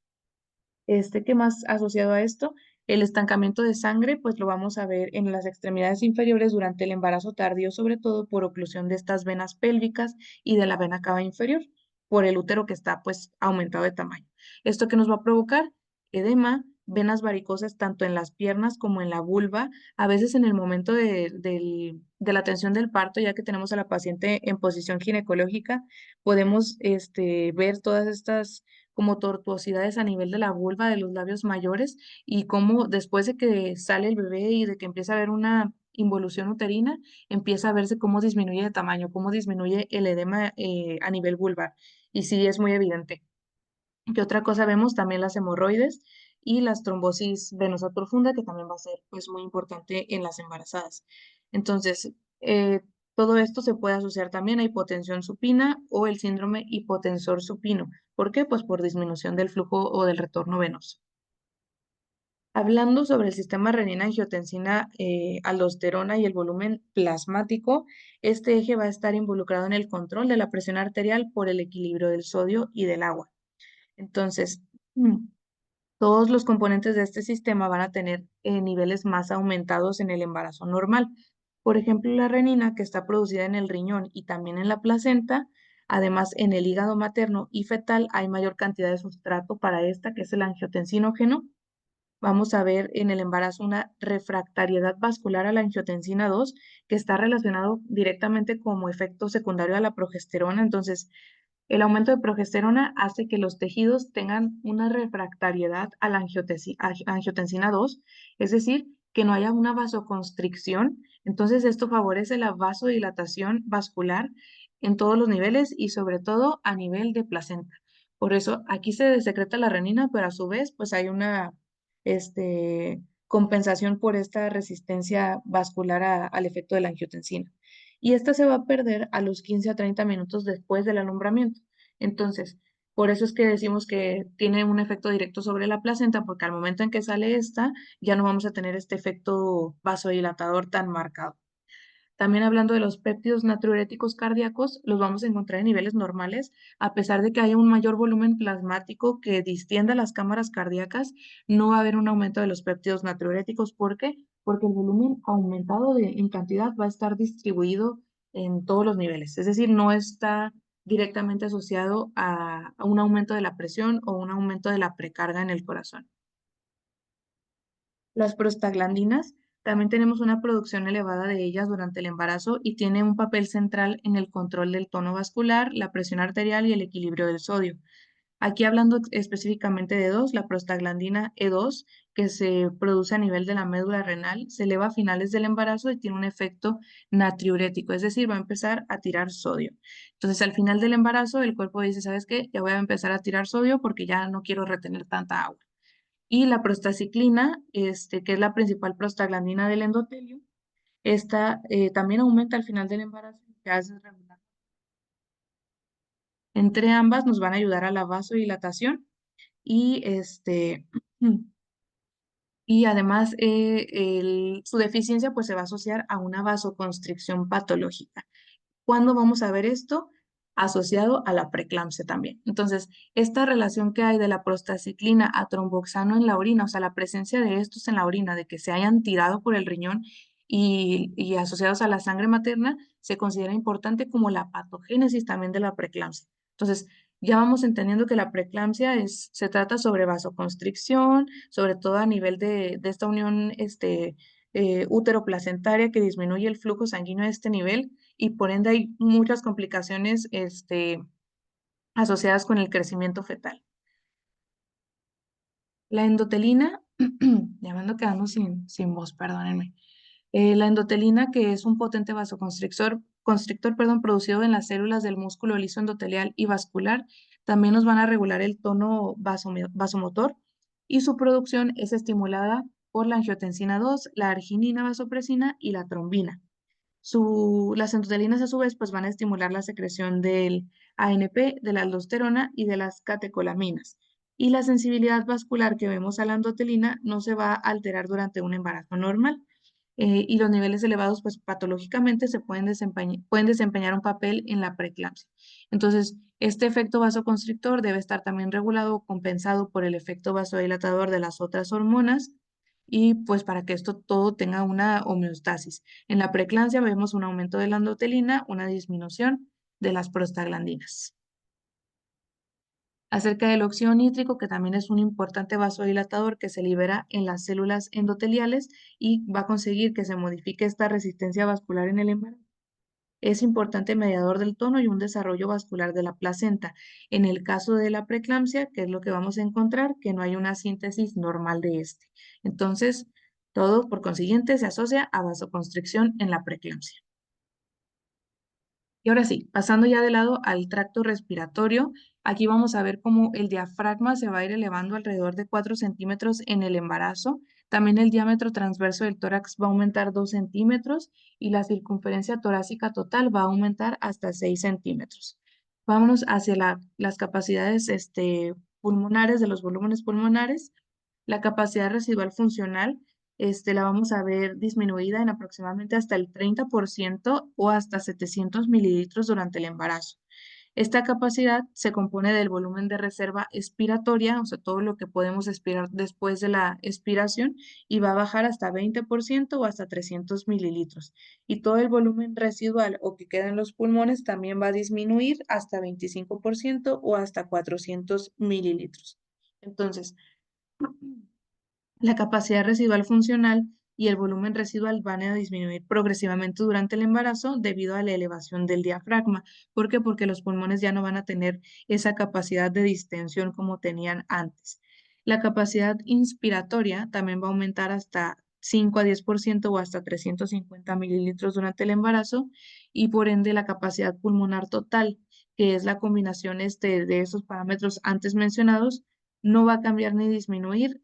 ¿Qué más asociado a esto? El estancamiento de sangre, pues lo vamos a ver en las extremidades inferiores durante el embarazo tardío, sobre todo por oclusión de estas venas pélvicas y de la vena cava inferior, por el útero que está pues aumentado de tamaño. ¿Esto que nos va a provocar? Edema, venas varicosas tanto en las piernas como en la vulva, a veces en el momento de la atención del parto, ya que tenemos a la paciente en posición ginecológica, podemos ver todas estas como tortuosidades a nivel de la vulva, de los labios mayores, y cómo después de que sale el bebé y de que empieza a haber una involución uterina, empieza a verse cómo disminuye de tamaño, cómo disminuye el edema a nivel vulvar. Y sí, es muy evidente. ¿Qué otra cosa vemos? También las hemorroides y las trombosis venosa profunda, que también va a ser pues muy importante en las embarazadas. Entonces, todo esto se puede asociar también a hipotensión supina o el síndrome hipotensor supino. ¿Por qué? Pues por disminución del flujo o del retorno venoso. Hablando sobre el sistema renina-angiotensina, aldosterona y el volumen plasmático, este eje va a estar involucrado en el control de la presión arterial por el equilibrio del sodio y del agua. Entonces, todos los componentes de este sistema van a tener niveles más aumentados en el embarazo normal. Por ejemplo, la renina, que está producida en el riñón y también en la placenta, además en el hígado materno y fetal hay mayor cantidad de sustrato para esta, que es el angiotensinógeno. Vamos a ver en el embarazo una refractariedad vascular a la angiotensina 2, que está relacionado directamente como efecto secundario a la progesterona. Entonces, el aumento de progesterona hace que los tejidos tengan una refractariedad a la angiotensina 2, es decir, que no haya una vasoconstricción. Entonces, esto favorece la vasodilatación vascular en todos los niveles y sobre todo a nivel de placenta. Por eso aquí se secreta la renina, pero a su vez, pues hay una compensación por esta resistencia vascular al efecto de la angiotensina. Y esta se va a perder a los 15 a 30 minutos después del alumbramiento. Entonces, por eso es que decimos que tiene un efecto directo sobre la placenta, porque al momento en que sale esta, ya no vamos a tener este efecto vasodilatador tan marcado. También hablando de los péptidos natriuréticos cardíacos, los vamos a encontrar en niveles normales, a pesar de que haya un mayor volumen plasmático que distienda las cámaras cardíacas, no va a haber un aumento de los péptidos natriuréticos. ¿Por qué? Porque el volumen aumentado en cantidad va a estar distribuido en todos los niveles, es decir, no está directamente asociado a un aumento de la presión o un aumento de la precarga en el corazón. Las prostaglandinas, también tenemos una producción elevada de ellas durante el embarazo y tiene un papel central en el control del tono vascular, la presión arterial y el equilibrio del sodio. Aquí hablando específicamente de dos, la prostaglandina E2, que se produce a nivel de la médula renal, se eleva a finales del embarazo y tiene un efecto natriurético, es decir, va a empezar a tirar sodio. Entonces, al final del embarazo, el cuerpo dice, ¿sabes qué? Ya voy a empezar a tirar sodio porque ya no quiero retener tanta agua. Y la prostaciclina, que es la principal prostaglandina del endotelio, esta también aumenta al final del embarazo y se hace regular. Entre ambas nos van a ayudar a la vasodilatación y Y además, su deficiencia pues se va a asociar a una vasoconstricción patológica. ¿Cuándo vamos a ver esto? Asociado a la preeclampsia también. Entonces, esta relación que hay de la prostaciclina a tromboxano en la orina, o sea, la presencia de estos en la orina, de que se hayan tirado por el riñón y asociados a la sangre materna, se considera importante como la patogénesis también de la preeclampsia. Entonces, ya vamos entendiendo que la preeclampsia se trata sobre vasoconstricción, sobre todo a nivel de esta unión útero-placentaria que disminuye el flujo sanguíneo a este nivel y por ende hay muchas complicaciones asociadas con el crecimiento fetal. La endotelina, ya me ando quedando sin voz, perdónenme. La endotelina, que es un potente vasoconstrictor, producido en las células del músculo liso endotelial y vascular, también nos van a regular el tono vasomotor y su producción es estimulada por la angiotensina 2, la arginina vasopresina y la trombina. Las endotelinas a su vez pues van a estimular la secreción del ANP, de la aldosterona y de las catecolaminas. Y la sensibilidad vascular que vemos a la endotelina no se va a alterar durante un embarazo normal. Y los niveles elevados pues patológicamente pueden desempeñar un papel en la preeclampsia. Entonces, este efecto vasoconstrictor debe estar también regulado o compensado por el efecto vasodilatador de las otras hormonas y pues para que esto todo tenga una homeostasis. En la preeclampsia vemos un aumento de la endotelina, una disminución de las prostaglandinas. Acerca del óxido nítrico, que también es un importante vasodilatador que se libera en las células endoteliales y va a conseguir que se modifique esta resistencia vascular en el embarazo. Es importante mediador del tono y un desarrollo vascular de la placenta. En el caso de la preeclampsia, ¿qué es lo que vamos a encontrar? Que no hay una síntesis normal de este. Entonces, todo por consiguiente se asocia a vasoconstricción en la preeclampsia. Y ahora sí, pasando ya de lado al tracto respiratorio, aquí vamos a ver cómo el diafragma se va a ir elevando alrededor de 4 centímetros en el embarazo. También el diámetro transverso del tórax va a aumentar 2 centímetros y la circunferencia torácica total va a aumentar hasta 6 centímetros. Vámonos hacia las capacidades pulmonares, de los volúmenes pulmonares. La capacidad residual funcional la vamos a ver disminuida en aproximadamente hasta el 30% o hasta 700 mililitros durante el embarazo. Esta capacidad se compone del volumen de reserva expiratoria, o sea, todo lo que podemos expirar después de la expiración, y va a bajar hasta 20% o hasta 300 mililitros. Y todo el volumen residual o que queda en los pulmones también va a disminuir hasta 25% o hasta 400 mililitros. Entonces, la capacidad residual funcional y el volumen residual van a disminuir progresivamente durante el embarazo debido a la elevación del diafragma. ¿Por qué? Porque los pulmones ya no van a tener esa capacidad de distensión como tenían antes. La capacidad inspiratoria también va a aumentar hasta 5 a 10% o hasta 350 mililitros durante el embarazo y por ende la capacidad pulmonar total, que es la combinación de esos parámetros antes mencionados, no va a cambiar ni disminuir,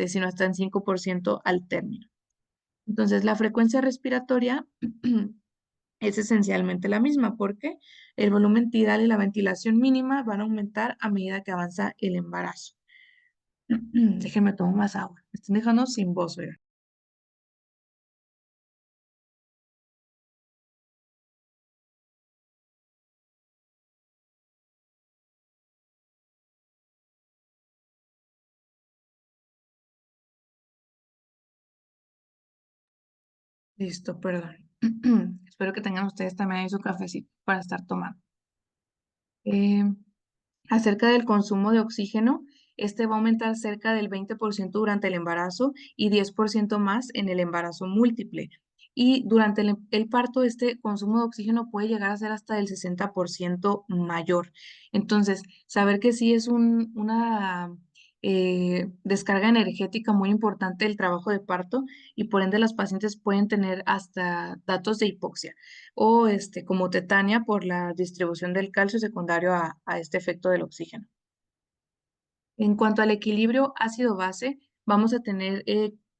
sino hasta en 5% al término. Entonces, la frecuencia respiratoria es esencialmente la misma porque el volumen tidal y la ventilación mínima van a aumentar a medida que avanza el embarazo. Déjenme tomar más agua. Me están dejando sin voz, oigan. Listo, perdón. Espero que tengan ustedes también ahí su cafecito para estar tomando. Eh, Acerca del consumo de oxígeno, este va a aumentar cerca del 20% durante el embarazo y 10% más en el embarazo múltiple. Y durante el parto, este consumo de oxígeno puede llegar a ser hasta el 60% mayor. Entonces, saber que sí es una descarga energética muy importante el trabajo de parto y por ende las pacientes pueden tener hasta datos de hipoxia o como tetania por la distribución del calcio secundario a este efecto del oxígeno. En cuanto al equilibrio ácido-base, vamos a tener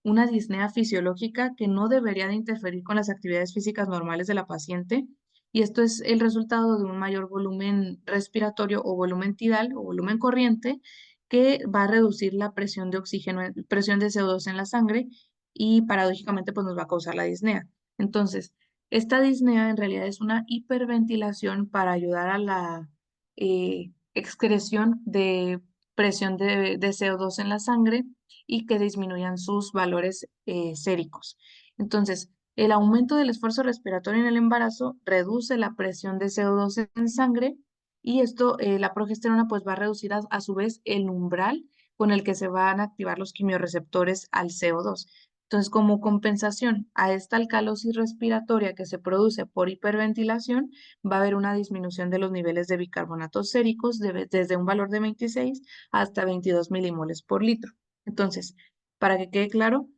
una disnea fisiológica que no debería de interferir con las actividades físicas normales de la paciente y esto es el resultado de un mayor volumen respiratorio o volumen tidal o volumen corriente que va a reducir la presión de oxígeno, presión de CO2 en la sangre y paradójicamente pues nos va a causar la disnea. Entonces, esta disnea en realidad es una hiperventilación para ayudar a la excreción de presión de CO2 en la sangre y que disminuyan sus valores séricos. Entonces, el aumento del esfuerzo respiratorio en el embarazo reduce la presión de CO2 en sangre y esto, la progesterona, pues va a reducir a su vez el umbral con el que se van a activar los quimiorreceptores al CO2. Entonces, como compensación a esta alcalosis respiratoria que se produce por hiperventilación, va a haber una disminución de los niveles de bicarbonatos séricos desde un valor de 26 hasta 22 milimoles por litro. Entonces, para que quede claro,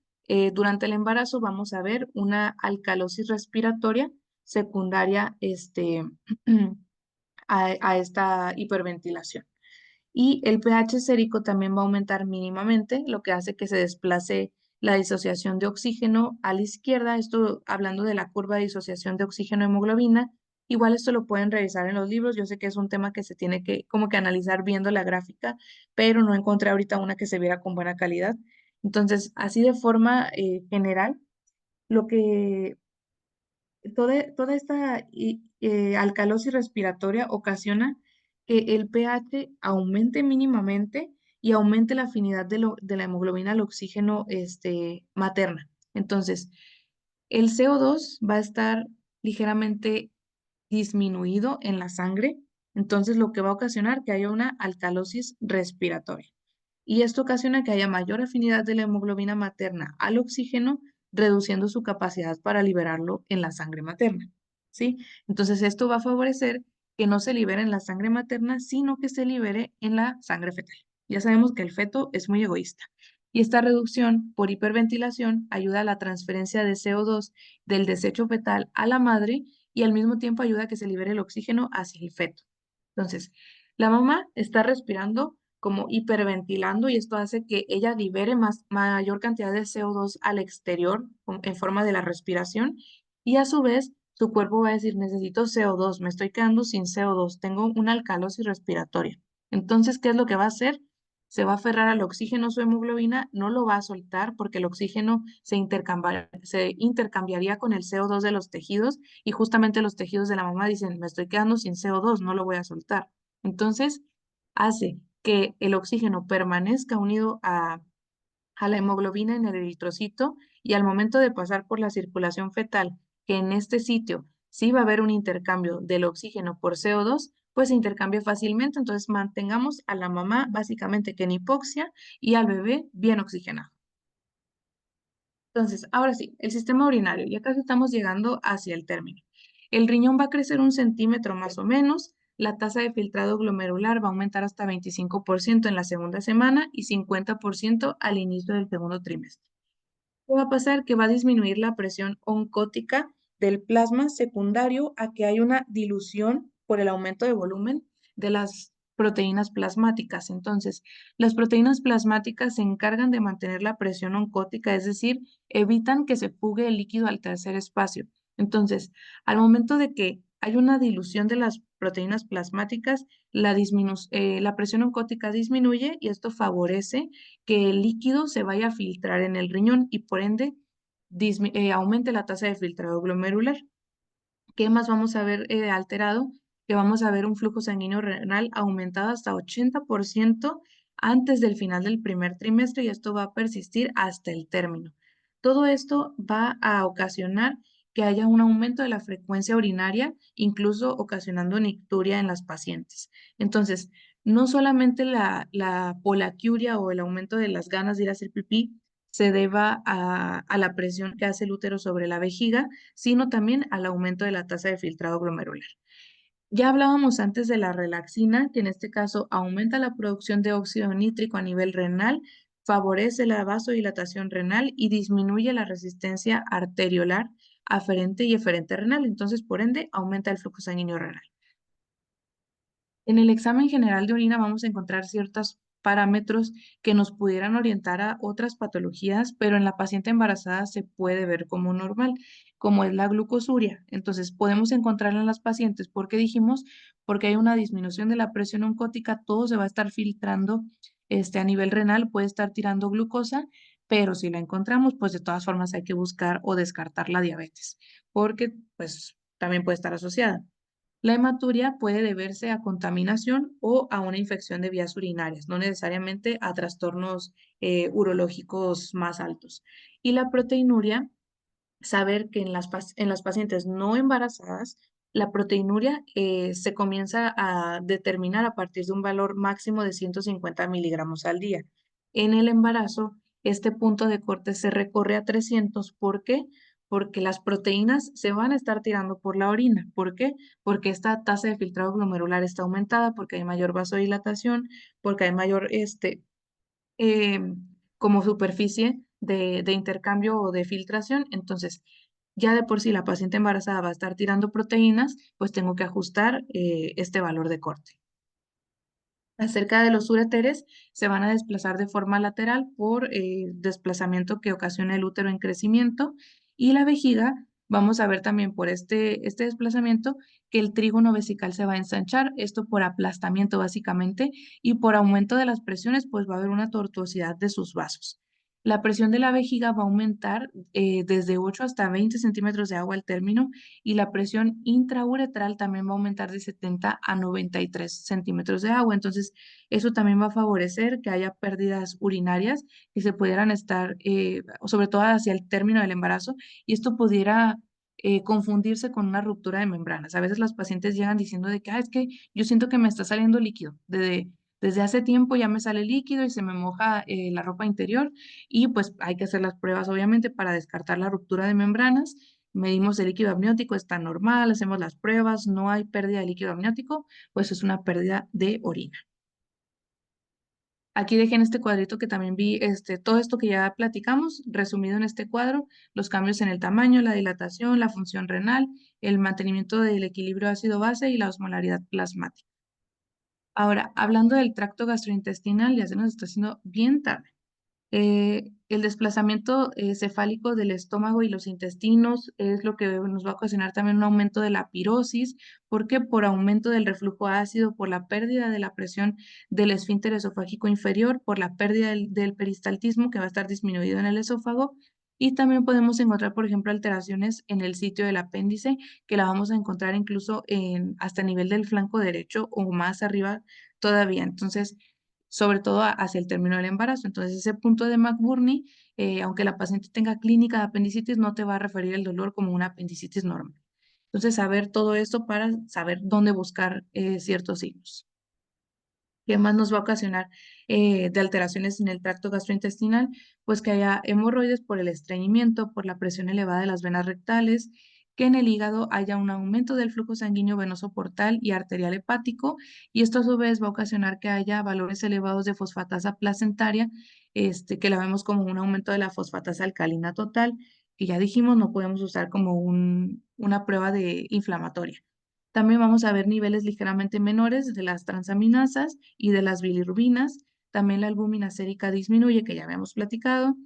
durante el embarazo vamos a ver una alcalosis respiratoria secundaria a esta hiperventilación. Y el pH sérico también va a aumentar mínimamente, lo que hace que se desplace la disociación de oxígeno a la izquierda. Esto hablando de la curva de disociación de oxígeno-hemoglobina. Igual esto lo pueden revisar en los libros. Yo sé que es un tema que se tiene que como que analizar viendo la gráfica, pero no encontré ahorita una que se viera con buena calidad. Entonces, así de forma general, lo que toda esta alcalosis respiratoria ocasiona que el pH aumente mínimamente y aumente la afinidad de la hemoglobina al oxígeno materna. Entonces, el CO2 va a estar ligeramente disminuido en la sangre, entonces lo que va a ocasionar que haya una alcalosis respiratoria. Y esto ocasiona que haya mayor afinidad de la hemoglobina materna al oxígeno, reduciendo su capacidad para liberarlo en la sangre materna, ¿sí? Entonces esto va a favorecer que no se libere en la sangre materna, sino que se libere en la sangre fetal. Ya sabemos que el feto es muy egoísta. Y esta reducción por hiperventilación ayuda a la transferencia de CO2 del desecho fetal a la madre y al mismo tiempo ayuda a que se libere el oxígeno hacia el feto. Entonces, la mamá está respirando como hiperventilando y esto hace que ella libere mayor cantidad de CO2 al exterior en forma de la respiración y a su vez su cuerpo va a decir necesito CO2, me estoy quedando sin CO2, tengo una alcalosis respiratoria. Entonces, ¿qué es lo que va a hacer? Se va a aferrar al oxígeno su hemoglobina, no lo va a soltar porque el oxígeno se intercambiaría con el CO2 de los tejidos y justamente los tejidos de la mamá dicen, me estoy quedando sin CO2, no lo voy a soltar. Entonces, hace que el oxígeno permanezca unido a la hemoglobina en el eritrocito y al momento de pasar por la circulación fetal, que en este sitio sí va a haber un intercambio del oxígeno por CO2, pues se intercambia fácilmente. Entonces, mantengamos a la mamá básicamente que en hipoxia y al bebé bien oxigenado. Entonces, ahora sí, el sistema urinario, ya casi estamos llegando hacia el término. El riñón va a crecer 1 centímetro más o menos, la tasa de filtrado glomerular va a aumentar hasta 25% en la segunda semana y 50% al inicio del segundo trimestre. ¿Qué va a pasar? Que va a disminuir la presión oncótica del plasma secundario a que hay una dilución por el aumento de volumen de las proteínas plasmáticas. Entonces, las proteínas plasmáticas se encargan de mantener la presión oncótica, es decir, evitan que se fugue el líquido al tercer espacio. Entonces, al momento de que hay una dilución de las proteínas plasmáticas, la presión oncótica disminuye y esto favorece que el líquido se vaya a filtrar en el riñón y por ende aumente la tasa de filtrado glomerular. ¿Qué más vamos a ver alterado? Que vamos a ver un flujo sanguíneo renal aumentado hasta 80% antes del final del primer trimestre y esto va a persistir hasta el término. Todo esto va a ocasionar que haya un aumento de la frecuencia urinaria, incluso ocasionando nicturia en las pacientes. Entonces, no solamente la polaquiuria o el aumento de las ganas de ir a hacer pipí se deba a la presión que hace el útero sobre la vejiga, sino también al aumento de la tasa de filtrado glomerular. Ya hablábamos antes de la relaxina, que en este caso aumenta la producción de óxido nítrico a nivel renal, favorece la vasodilatación renal y disminuye la resistencia arteriolar aferente y eferente renal. Entonces, por ende, aumenta el flujo sanguíneo renal. En el examen general de orina vamos a encontrar ciertos parámetros que nos pudieran orientar a otras patologías, pero en la paciente embarazada se puede ver como normal, como es la glucosuria. Entonces, podemos encontrarla en las pacientes porque dijimos, porque hay una disminución de la presión oncótica, todo se va a estar filtrando a nivel renal puede estar tirando glucosa, pero si la encontramos, pues de todas formas hay que buscar o descartar la diabetes, porque pues también puede estar asociada. La hematuria puede deberse a contaminación o a una infección de vías urinarias, no necesariamente a trastornos urológicos más altos. Y la proteinuria, saber que en las pacientes no embarazadas, la proteinuria se comienza a determinar a partir de un valor máximo de 150 miligramos al día. En el embarazo, este punto de corte se recorre a 300. ¿Por qué? Porque las proteínas se van a estar tirando por la orina. ¿Por qué? Porque esta tasa de filtrado glomerular está aumentada, porque hay mayor vasodilatación, porque hay mayor eh, como superficie de intercambio o de filtración. Entonces, ya de por sí la paciente embarazada va a estar tirando proteínas, pues tengo que ajustar este valor de corte. Acerca de los ureteres, se van a desplazar de forma lateral por desplazamiento que ocasiona el útero en crecimiento, y la vejiga, vamos a ver también por este desplazamiento que el trígono vesical se va a ensanchar, esto por aplastamiento básicamente, y por aumento de las presiones, pues va a haber una tortuosidad de sus vasos. La presión de la vejiga va a aumentar desde 8 hasta 20 centímetros de agua al término, y la presión intrauretral también va a aumentar de 70 a 93 centímetros de agua. Entonces, eso también va a favorecer que haya pérdidas urinarias que se pudieran estar, sobre todo hacia el término del embarazo, y esto pudiera confundirse con una ruptura de membranas. A veces las pacientes llegan diciendo de que, es que yo siento que me está saliendo líquido. Desde hace tiempo ya me sale líquido y se me moja la ropa interior, y pues hay que hacer las pruebas obviamente para descartar la ruptura de membranas. Medimos el líquido amniótico, está normal, hacemos las pruebas, no hay pérdida de líquido amniótico, pues es una pérdida de orina. Aquí dejé en este cuadrito que también vi todo esto que ya platicamos, resumido en este cuadro, los cambios en el tamaño, la dilatación, la función renal, el mantenimiento del equilibrio ácido-base y la osmolaridad plasmática. Ahora, hablando del tracto gastrointestinal, ya se nos está haciendo bien tarde. El desplazamiento cefálico del estómago y los intestinos es lo que nos va a ocasionar también un aumento de la pirosis, porque por aumento del reflujo ácido, por la pérdida de la presión del esfínter esofágico inferior, por la pérdida del peristaltismo que va a estar disminuido en el esófago. Y también podemos encontrar, por ejemplo, alteraciones en el sitio del apéndice, que la vamos a encontrar incluso hasta el nivel del flanco derecho o más arriba todavía. Entonces, sobre todo hacia el término del embarazo. Entonces, ese punto de McBurney, aunque la paciente tenga clínica de apendicitis, no te va a referir el dolor como una apendicitis normal. Entonces, saber todo esto para saber dónde buscar ciertos signos. ¿Qué más nos va a ocasionar de alteraciones en el tracto gastrointestinal? Pues que haya hemorroides por el estreñimiento, por la presión elevada de las venas rectales, que en el hígado haya un aumento del flujo sanguíneo venoso portal y arterial hepático, y esto a su vez va a ocasionar que haya valores elevados de fosfatasa placentaria, que la vemos como un aumento de la fosfatasa alcalina total, que ya dijimos no podemos usar como una prueba de inflamatoria. También vamos a ver niveles ligeramente menores de las transaminasas y de las bilirrubinas. También la albúmina sérica disminuye, que ya habíamos platicado.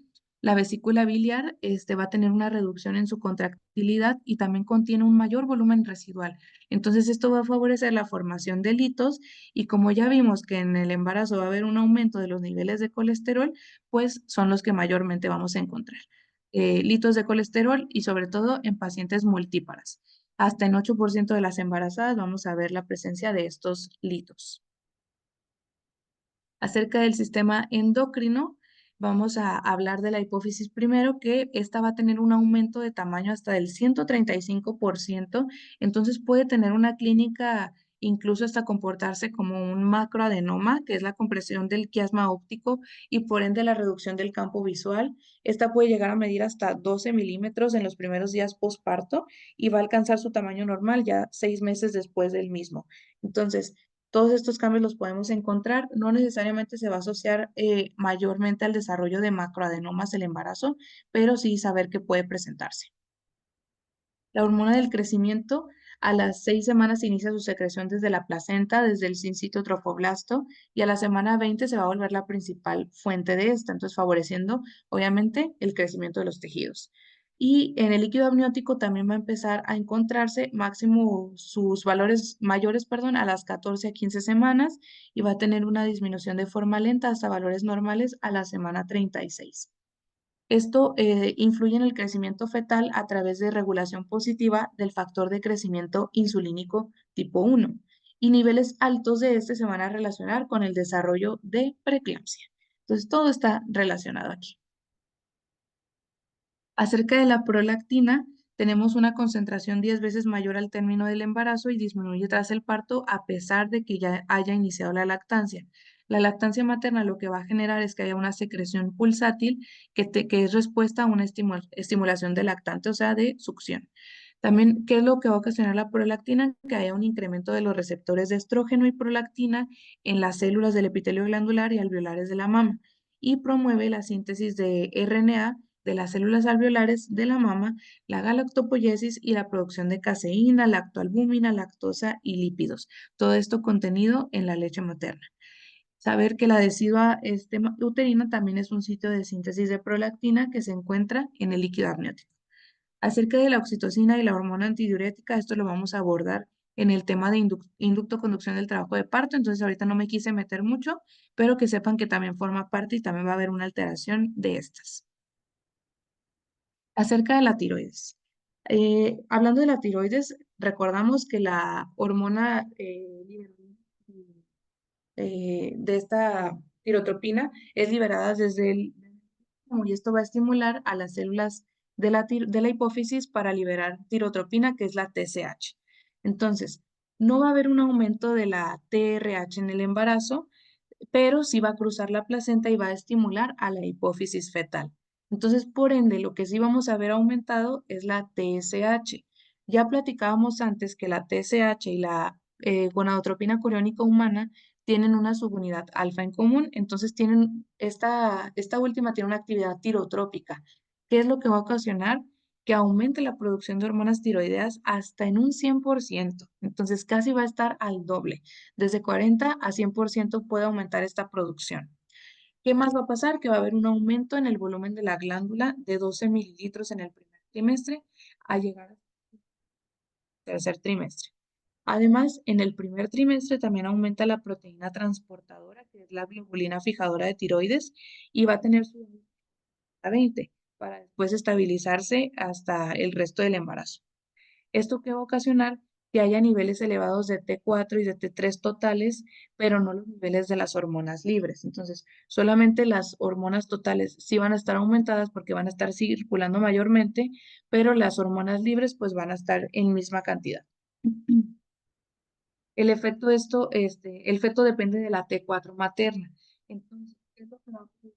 La vesícula biliar va a tener una reducción en su contractilidad y también contiene un mayor volumen residual. Entonces, esto va a favorecer la formación de litos, y como ya vimos que en el embarazo va a haber un aumento de los niveles de colesterol, pues son los que mayormente vamos a encontrar. Litos de colesterol, y sobre todo en pacientes multíparas. Hasta en 8% de las embarazadas vamos a ver la presencia de estos litos. Acerca del sistema endocrino, vamos a hablar de la hipófisis primero, que esta va a tener un aumento de tamaño hasta del 135%, entonces puede tener una clínica, incluso hasta comportarse como un macroadenoma, que es la compresión del quiasma óptico y por ende la reducción del campo visual. Esta puede llegar a medir hasta 12 milímetros en los primeros días postparto y va a alcanzar su tamaño normal ya 6 meses después del mismo. Entonces, todos estos cambios los podemos encontrar, no necesariamente se va a asociar mayormente al desarrollo de macroadenomas del embarazo, pero sí saber que puede presentarse. La hormona del crecimiento, a las 6 semanas inicia su secreción desde la placenta, desde el sincito trofoblasto, y a la semana 20 se va a volver la principal fuente de esta, entonces favoreciendo obviamente el crecimiento de los tejidos. Y en el líquido amniótico también va a empezar a encontrarse máximo sus valores mayores, perdón, a las 14 a 15 semanas y va a tener una disminución de forma lenta hasta valores normales a la semana 36. Esto influye en el crecimiento fetal a través de regulación positiva del factor de crecimiento insulínico tipo 1 y niveles altos de este se van a relacionar con el desarrollo de preeclampsia. Entonces, todo está relacionado aquí. Acerca de la prolactina, tenemos una concentración 10 veces mayor al término del embarazo y disminuye tras el parto a pesar de que ya haya iniciado la lactancia. La lactancia materna lo que va a generar es que haya una secreción pulsátil que es respuesta a una estimulación de lactante, o sea, de succión. También, ¿qué es lo que va a ocasionar la prolactina? Que haya un incremento de los receptores de estrógeno y prolactina en las células del epitelio glandular y alveolares de la mama y promueve la síntesis de RNA de las células alveolares de la mama, la galactopoiesis y la producción de caseína, lactoalbúmina, lactosa y lípidos. Todo esto contenido en la leche materna. Saber que la decidua uterina también es un sitio de síntesis de prolactina que se encuentra en el líquido amniótico. Acerca de la oxitocina y la hormona antidiurética, esto lo vamos a abordar en el tema de inducto-conducción del trabajo de parto, entonces ahorita no me quise meter mucho, pero que sepan que también forma parte y también va a haber una alteración de estas. Acerca de la tiroides. Hablando de la tiroides, recordamos que la hormona de esta tirotropina es liberada desde el y esto va a estimular a las células de la hipófisis para liberar tirotropina, que es la TSH. Entonces, no va a haber un aumento de la TRH en el embarazo, pero sí va a cruzar la placenta y va a estimular a la hipófisis fetal. Entonces, por ende, lo que sí vamos a ver aumentado es la TSH. Ya platicábamos antes que la TSH y la gonadotropina coriónica humana tienen una subunidad alfa en común, entonces tienen esta última tiene una actividad tirotrópica. ¿Qué es lo que va a ocasionar? Que aumente la producción de hormonas tiroideas hasta en un 100%. Entonces casi va a estar al doble. Desde 40 a 100% puede aumentar esta producción. ¿Qué más va a pasar? Que va a haber un aumento en el volumen de la glándula de 12 mililitros en el primer trimestre a llegar al tercer trimestre. Además, en el primer trimestre también aumenta la proteína transportadora, que es la globulina fijadora de tiroides, y va a tener su a 20 para después estabilizarse hasta el resto del embarazo. Esto que va a ocasionar que haya niveles elevados de T4 y de T3 totales, pero no los niveles de las hormonas libres. Entonces, solamente las hormonas totales sí van a estar aumentadas porque van a estar circulando mayormente, pero las hormonas libres pues van a estar en misma cantidad. El feto depende de la T4 materna. Entonces, ¿qué es lo que va a ocurrir?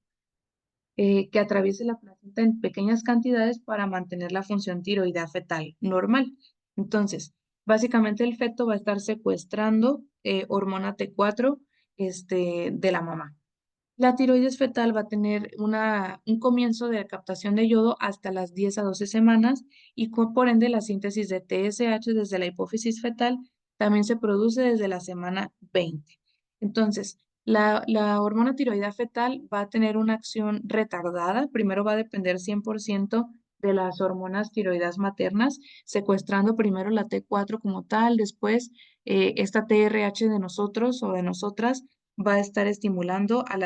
Que atraviese la placenta en pequeñas cantidades para mantener la función tiroidea fetal normal. Entonces, básicamente el feto va a estar secuestrando hormona T4 de la mamá. La tiroides fetal va a tener un comienzo de captación de yodo hasta las 10 a 12 semanas y por ende la síntesis de TSH desde la hipófisis fetal también se produce desde la semana 20. Entonces, la hormona tiroidea fetal va a tener una acción retardada. Primero va a depender 100% de las hormonas tiroideas maternas, secuestrando primero la T4 como tal, después esta TRH de nosotros o de nosotras va a estar estimulando a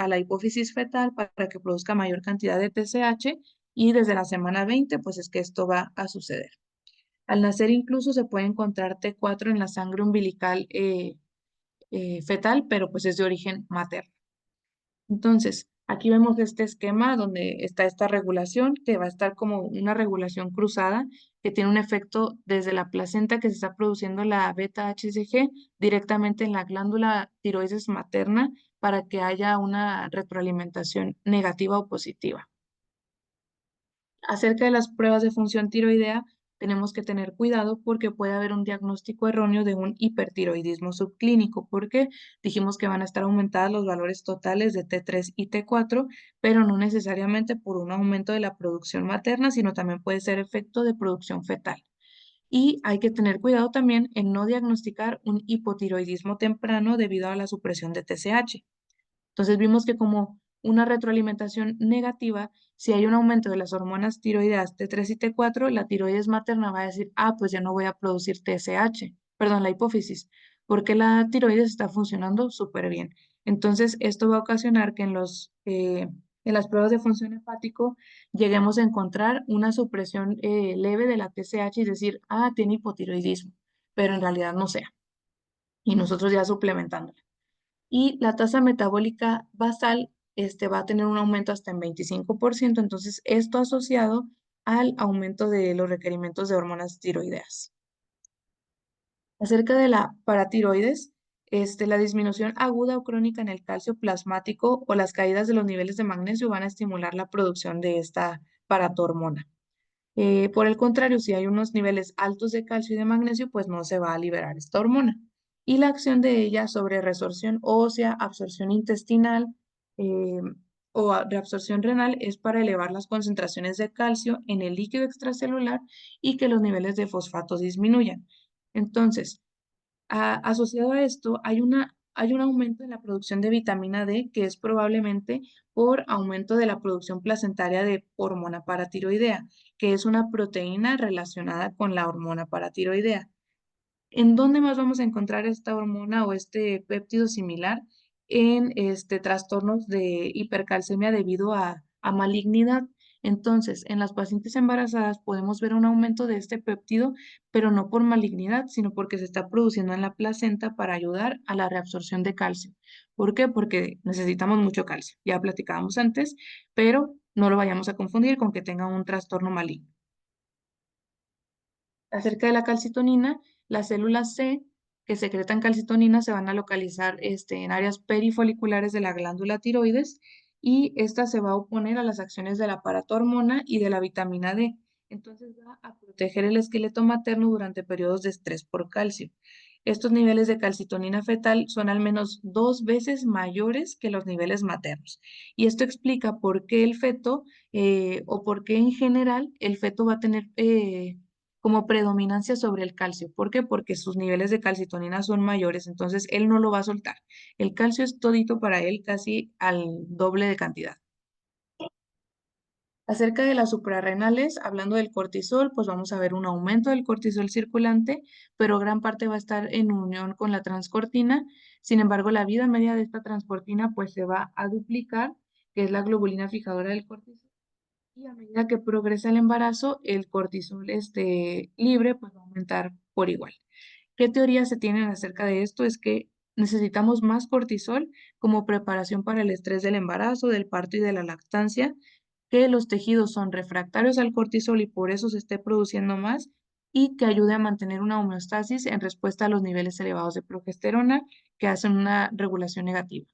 la hipófisis fetal para que produzca mayor cantidad de TSH y desde la semana 20, pues es que esto va a suceder. Al nacer incluso se puede encontrar T4 en la sangre umbilical fetal, pero pues es de origen materno. Entonces, aquí vemos este esquema donde está esta regulación, que va a estar como una regulación cruzada, que tiene un efecto desde la placenta que se está produciendo la beta-HCG directamente en la glándula tiroides materna para que haya una retroalimentación negativa o positiva. Acerca de las pruebas de función tiroidea, tenemos que tener cuidado porque puede haber un diagnóstico erróneo de un hipertiroidismo subclínico, porque dijimos que van a estar aumentados los valores totales de T3 y T4, pero no necesariamente por un aumento de la producción materna, sino también puede ser efecto de producción fetal. Y hay que tener cuidado también en no diagnosticar un hipotiroidismo temprano debido a la supresión de TSH. Entonces vimos que como una retroalimentación negativa Si hay un aumento de las hormonas tiroideas T3 y T4, la tiroides materna va a decir, ah, pues ya no voy a producir TSH, perdón, la hipófisis, porque la tiroides está funcionando súper bien. Entonces, esto va a ocasionar que en las pruebas de función hepático lleguemos a encontrar una supresión leve de la TSH y decir, ah, tiene hipotiroidismo, pero en realidad no sea. Y nosotros ya suplementándola. Y la tasa metabólica basal va a tener un aumento hasta en 25%, entonces esto asociado al aumento de los requerimientos de hormonas tiroideas. Acerca de la paratiroides, la disminución aguda o crónica en el calcio plasmático o las caídas de los niveles de magnesio van a estimular la producción de esta paratormona. Por el contrario, si hay unos niveles altos de calcio y de magnesio, pues no se va a liberar esta hormona. Y la acción de ella sobre resorción ósea, absorción intestinal eh, reabsorción renal es para elevar las concentraciones de calcio en el líquido extracelular y que los niveles de fosfato disminuyan. Entonces, asociado a esto, hay un aumento en la producción de vitamina D que es probablemente por aumento de la producción placentaria de hormona paratiroidea, que es una proteína relacionada con la hormona paratiroidea. ¿En dónde más vamos a encontrar esta hormona o este péptido similar? En trastornos de hipercalcemia debido a malignidad. Entonces, en las pacientes embarazadas podemos ver un aumento de este péptido, pero no por malignidad, sino porque se está produciendo en la placenta para ayudar a la reabsorción de calcio. ¿Por qué? Porque necesitamos mucho calcio. Ya platicábamos antes, pero no lo vayamos a confundir con que tenga un trastorno maligno. Acerca de la calcitonina, las células C que secretan calcitonina se van a localizar en áreas perifoliculares de la glándula tiroides y esta se va a oponer a las acciones de la paratormona y de la vitamina D. Entonces va a proteger el esqueleto materno durante periodos de estrés por calcio. Estos niveles de calcitonina fetal son al menos 2 veces mayores que los niveles maternos. Y esto explica por qué el feto o por qué en general el feto va a tener como predominancia sobre el calcio. ¿Por qué? Porque sus niveles de calcitonina son mayores, entonces él no lo va a soltar. El calcio es todito para él, casi al doble de cantidad. Acerca de las suprarrenales, hablando del cortisol, pues vamos a ver un aumento del cortisol circulante, pero gran parte va a estar en unión con la transcortina. Sin embargo, la vida media de esta transcortina pues se va a duplicar, que es la globulina fijadora del cortisol. Y a medida que progresa el embarazo, el cortisol libre pues va a aumentar por igual. ¿Qué teorías se tienen acerca de esto? Es que necesitamos más cortisol como preparación para el estrés del embarazo, del parto y de la lactancia, que los tejidos son refractarios al cortisol y por eso se esté produciendo más y que ayude a mantener una homeostasis en respuesta a los niveles elevados de progesterona que hacen una regulación negativa.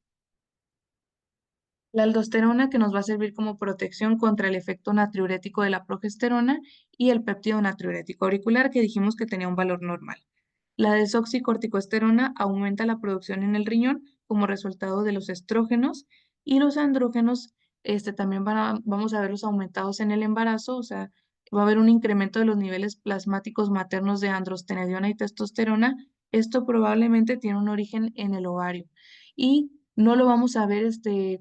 La aldosterona que nos va a servir como protección contra el efecto natriurético de la progesterona y el péptido natriurético auricular que dijimos que tenía un valor normal. La desoxicorticosterona aumenta la producción en el riñón como resultado de los estrógenos y los andrógenos también vamos a verlos aumentados en el embarazo, o sea, va a haber un incremento de los niveles plasmáticos maternos de androstenediona y testosterona. Esto probablemente tiene un origen en el ovario y no lo vamos a ver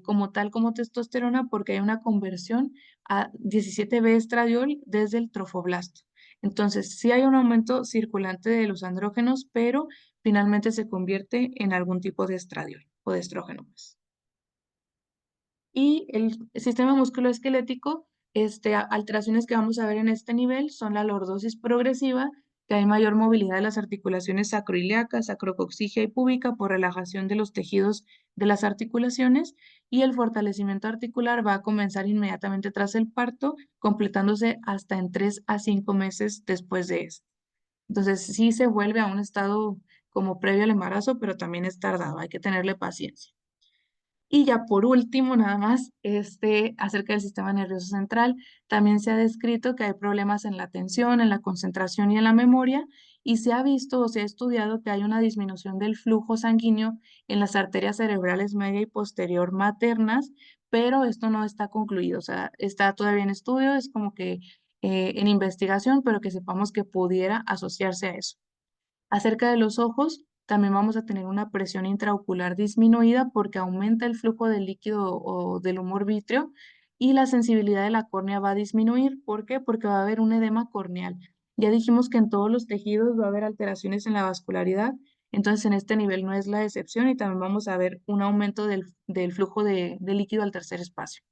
como tal como testosterona porque hay una conversión a 17B estradiol desde el trofoblasto. Entonces, sí hay un aumento circulante de los andrógenos, pero finalmente se convierte en algún tipo de estradiol o de estrógeno, pues. Y el sistema musculoesquelético, alteraciones que vamos a ver en este nivel son la lordosis progresiva, que hay mayor movilidad de las articulaciones sacroiliacas, sacrocoxígea y púbica por relajación de los tejidos de las articulaciones, y el fortalecimiento articular va a comenzar inmediatamente tras el parto, completándose hasta en 3 a 5 meses después de eso. Entonces, sí se vuelve a un estado como previo al embarazo, pero también es tardado, hay que tenerle paciencia. Y ya por último, nada más, acerca del sistema nervioso central, también se ha descrito que hay problemas en la atención, en la concentración y en la memoria, y se ha visto o se ha estudiado que hay una disminución del flujo sanguíneo en las arterias cerebrales media y posterior maternas, pero esto no está concluido, o sea, está todavía en estudio, es como que en investigación, pero que sepamos que pudiera asociarse a eso. Acerca de los ojos, también vamos a tener una presión intraocular disminuida porque aumenta el flujo de líquido o del humor vítreo y la sensibilidad de la córnea va a disminuir. ¿Por qué? Porque va a haber un edema corneal. Ya dijimos que en todos los tejidos va a haber alteraciones en la vascularidad, entonces en este nivel no es la excepción y también vamos a ver un aumento del flujo de líquido al tercer espacio.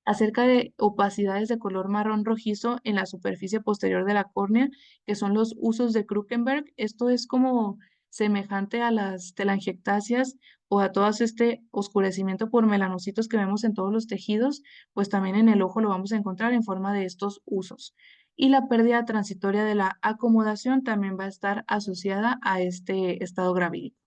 Acerca de opacidades de color marrón rojizo en la superficie posterior de la córnea, que son los usos de Krukenberg. Esto es como semejante a las telangiectasias o a todo este oscurecimiento por melanocitos que vemos en todos los tejidos, pues también en el ojo lo vamos a encontrar en forma de estos usos. Y la pérdida transitoria de la acomodación también va a estar asociada a este estado gravídico.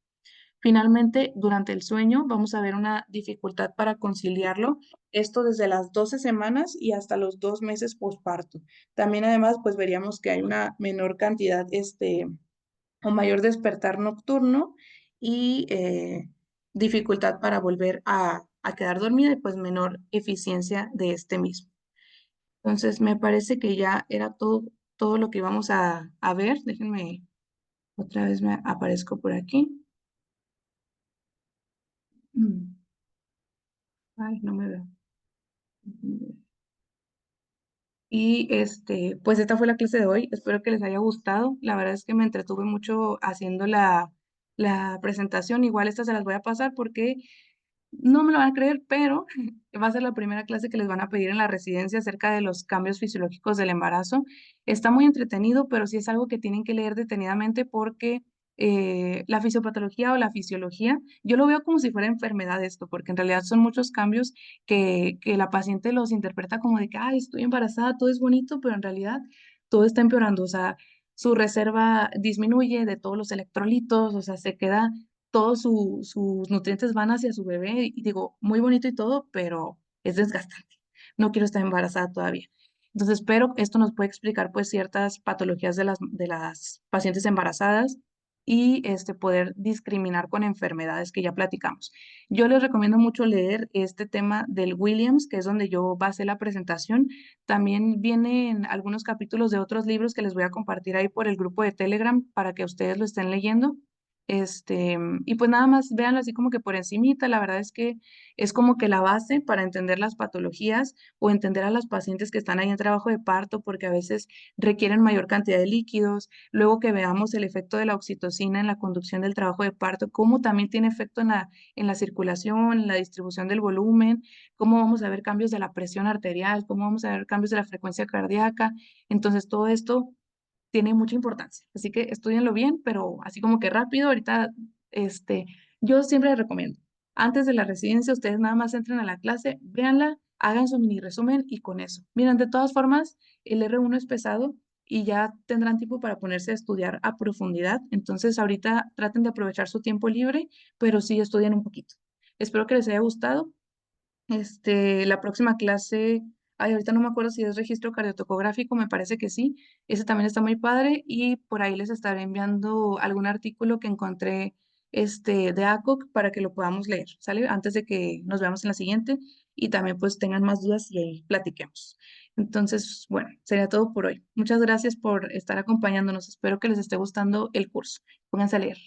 Finalmente, durante el sueño vamos a ver una dificultad para conciliarlo, esto desde las 12 semanas y hasta los 2 meses posparto. También además, pues veríamos que hay una menor cantidad, o mayor despertar nocturno y dificultad para volver a quedar dormida y pues menor eficiencia de este mismo. Entonces, me parece que ya era todo lo que íbamos a ver. Déjenme, otra vez me aparezco por aquí. Ay, no me veo. Y pues esta fue la clase de hoy. Espero que les haya gustado. La verdad es que me entretuve mucho haciendo la presentación. Igual estas se las voy a pasar porque no me lo van a creer, pero va a ser la primera clase que les van a pedir en la residencia acerca de los cambios fisiológicos del embarazo. Está muy entretenido, pero sí es algo que tienen que leer detenidamente porque la fisiopatología o la fisiología, yo lo veo como si fuera enfermedad esto, porque en realidad son muchos cambios que la paciente los interpreta como de que, ay, estoy embarazada, todo es bonito, pero en realidad todo está empeorando. O sea, su reserva disminuye de todos los electrolitos, o sea, se queda todos sus nutrientes van hacia su bebé y digo, muy bonito y todo, pero es desgastante. No quiero estar embarazada todavía. Entonces, espero que esto nos puede explicar pues ciertas patologías de las pacientes embarazadas y poder discriminar con enfermedades que ya platicamos. Yo les recomiendo mucho leer este tema del Williams, que es donde yo basé la presentación. También vienen algunos capítulos de otros libros que les voy a compartir ahí por el grupo de Telegram para que ustedes lo estén leyendo. Y pues nada más véanlo así como que por encimita, la verdad es que es como que la base para entender las patologías o entender a las pacientes que están ahí en trabajo de parto, porque a veces requieren mayor cantidad de líquidos, luego que veamos el efecto de la oxitocina en la conducción del trabajo de parto, cómo también tiene efecto en la circulación, en la distribución del volumen, cómo vamos a ver cambios de la presión arterial, cómo vamos a ver cambios de la frecuencia cardíaca, entonces todo esto tiene mucha importancia. Así que estudienlo bien, pero así como que rápido, ahorita, yo siempre les recomiendo, antes de la residencia, ustedes nada más entren a la clase, véanla, hagan su mini resumen y con eso. Miren, de todas formas, el R1 es pesado y ya tendrán tiempo para ponerse a estudiar a profundidad. Entonces, ahorita traten de aprovechar su tiempo libre, pero sí estudien un poquito. Espero que les haya gustado. La próxima clase, ay, ahorita no me acuerdo si es registro cardiotocográfico, me parece que sí. Ese también está muy padre y por ahí les estaré enviando algún artículo que encontré de ACOC para que lo podamos leer, ¿sale? Antes de que nos veamos en la siguiente y también pues tengan más dudas y ahí platiquemos. Entonces, bueno, sería todo por hoy. Muchas gracias por estar acompañándonos. Espero que les esté gustando el curso. Pónganse a leer.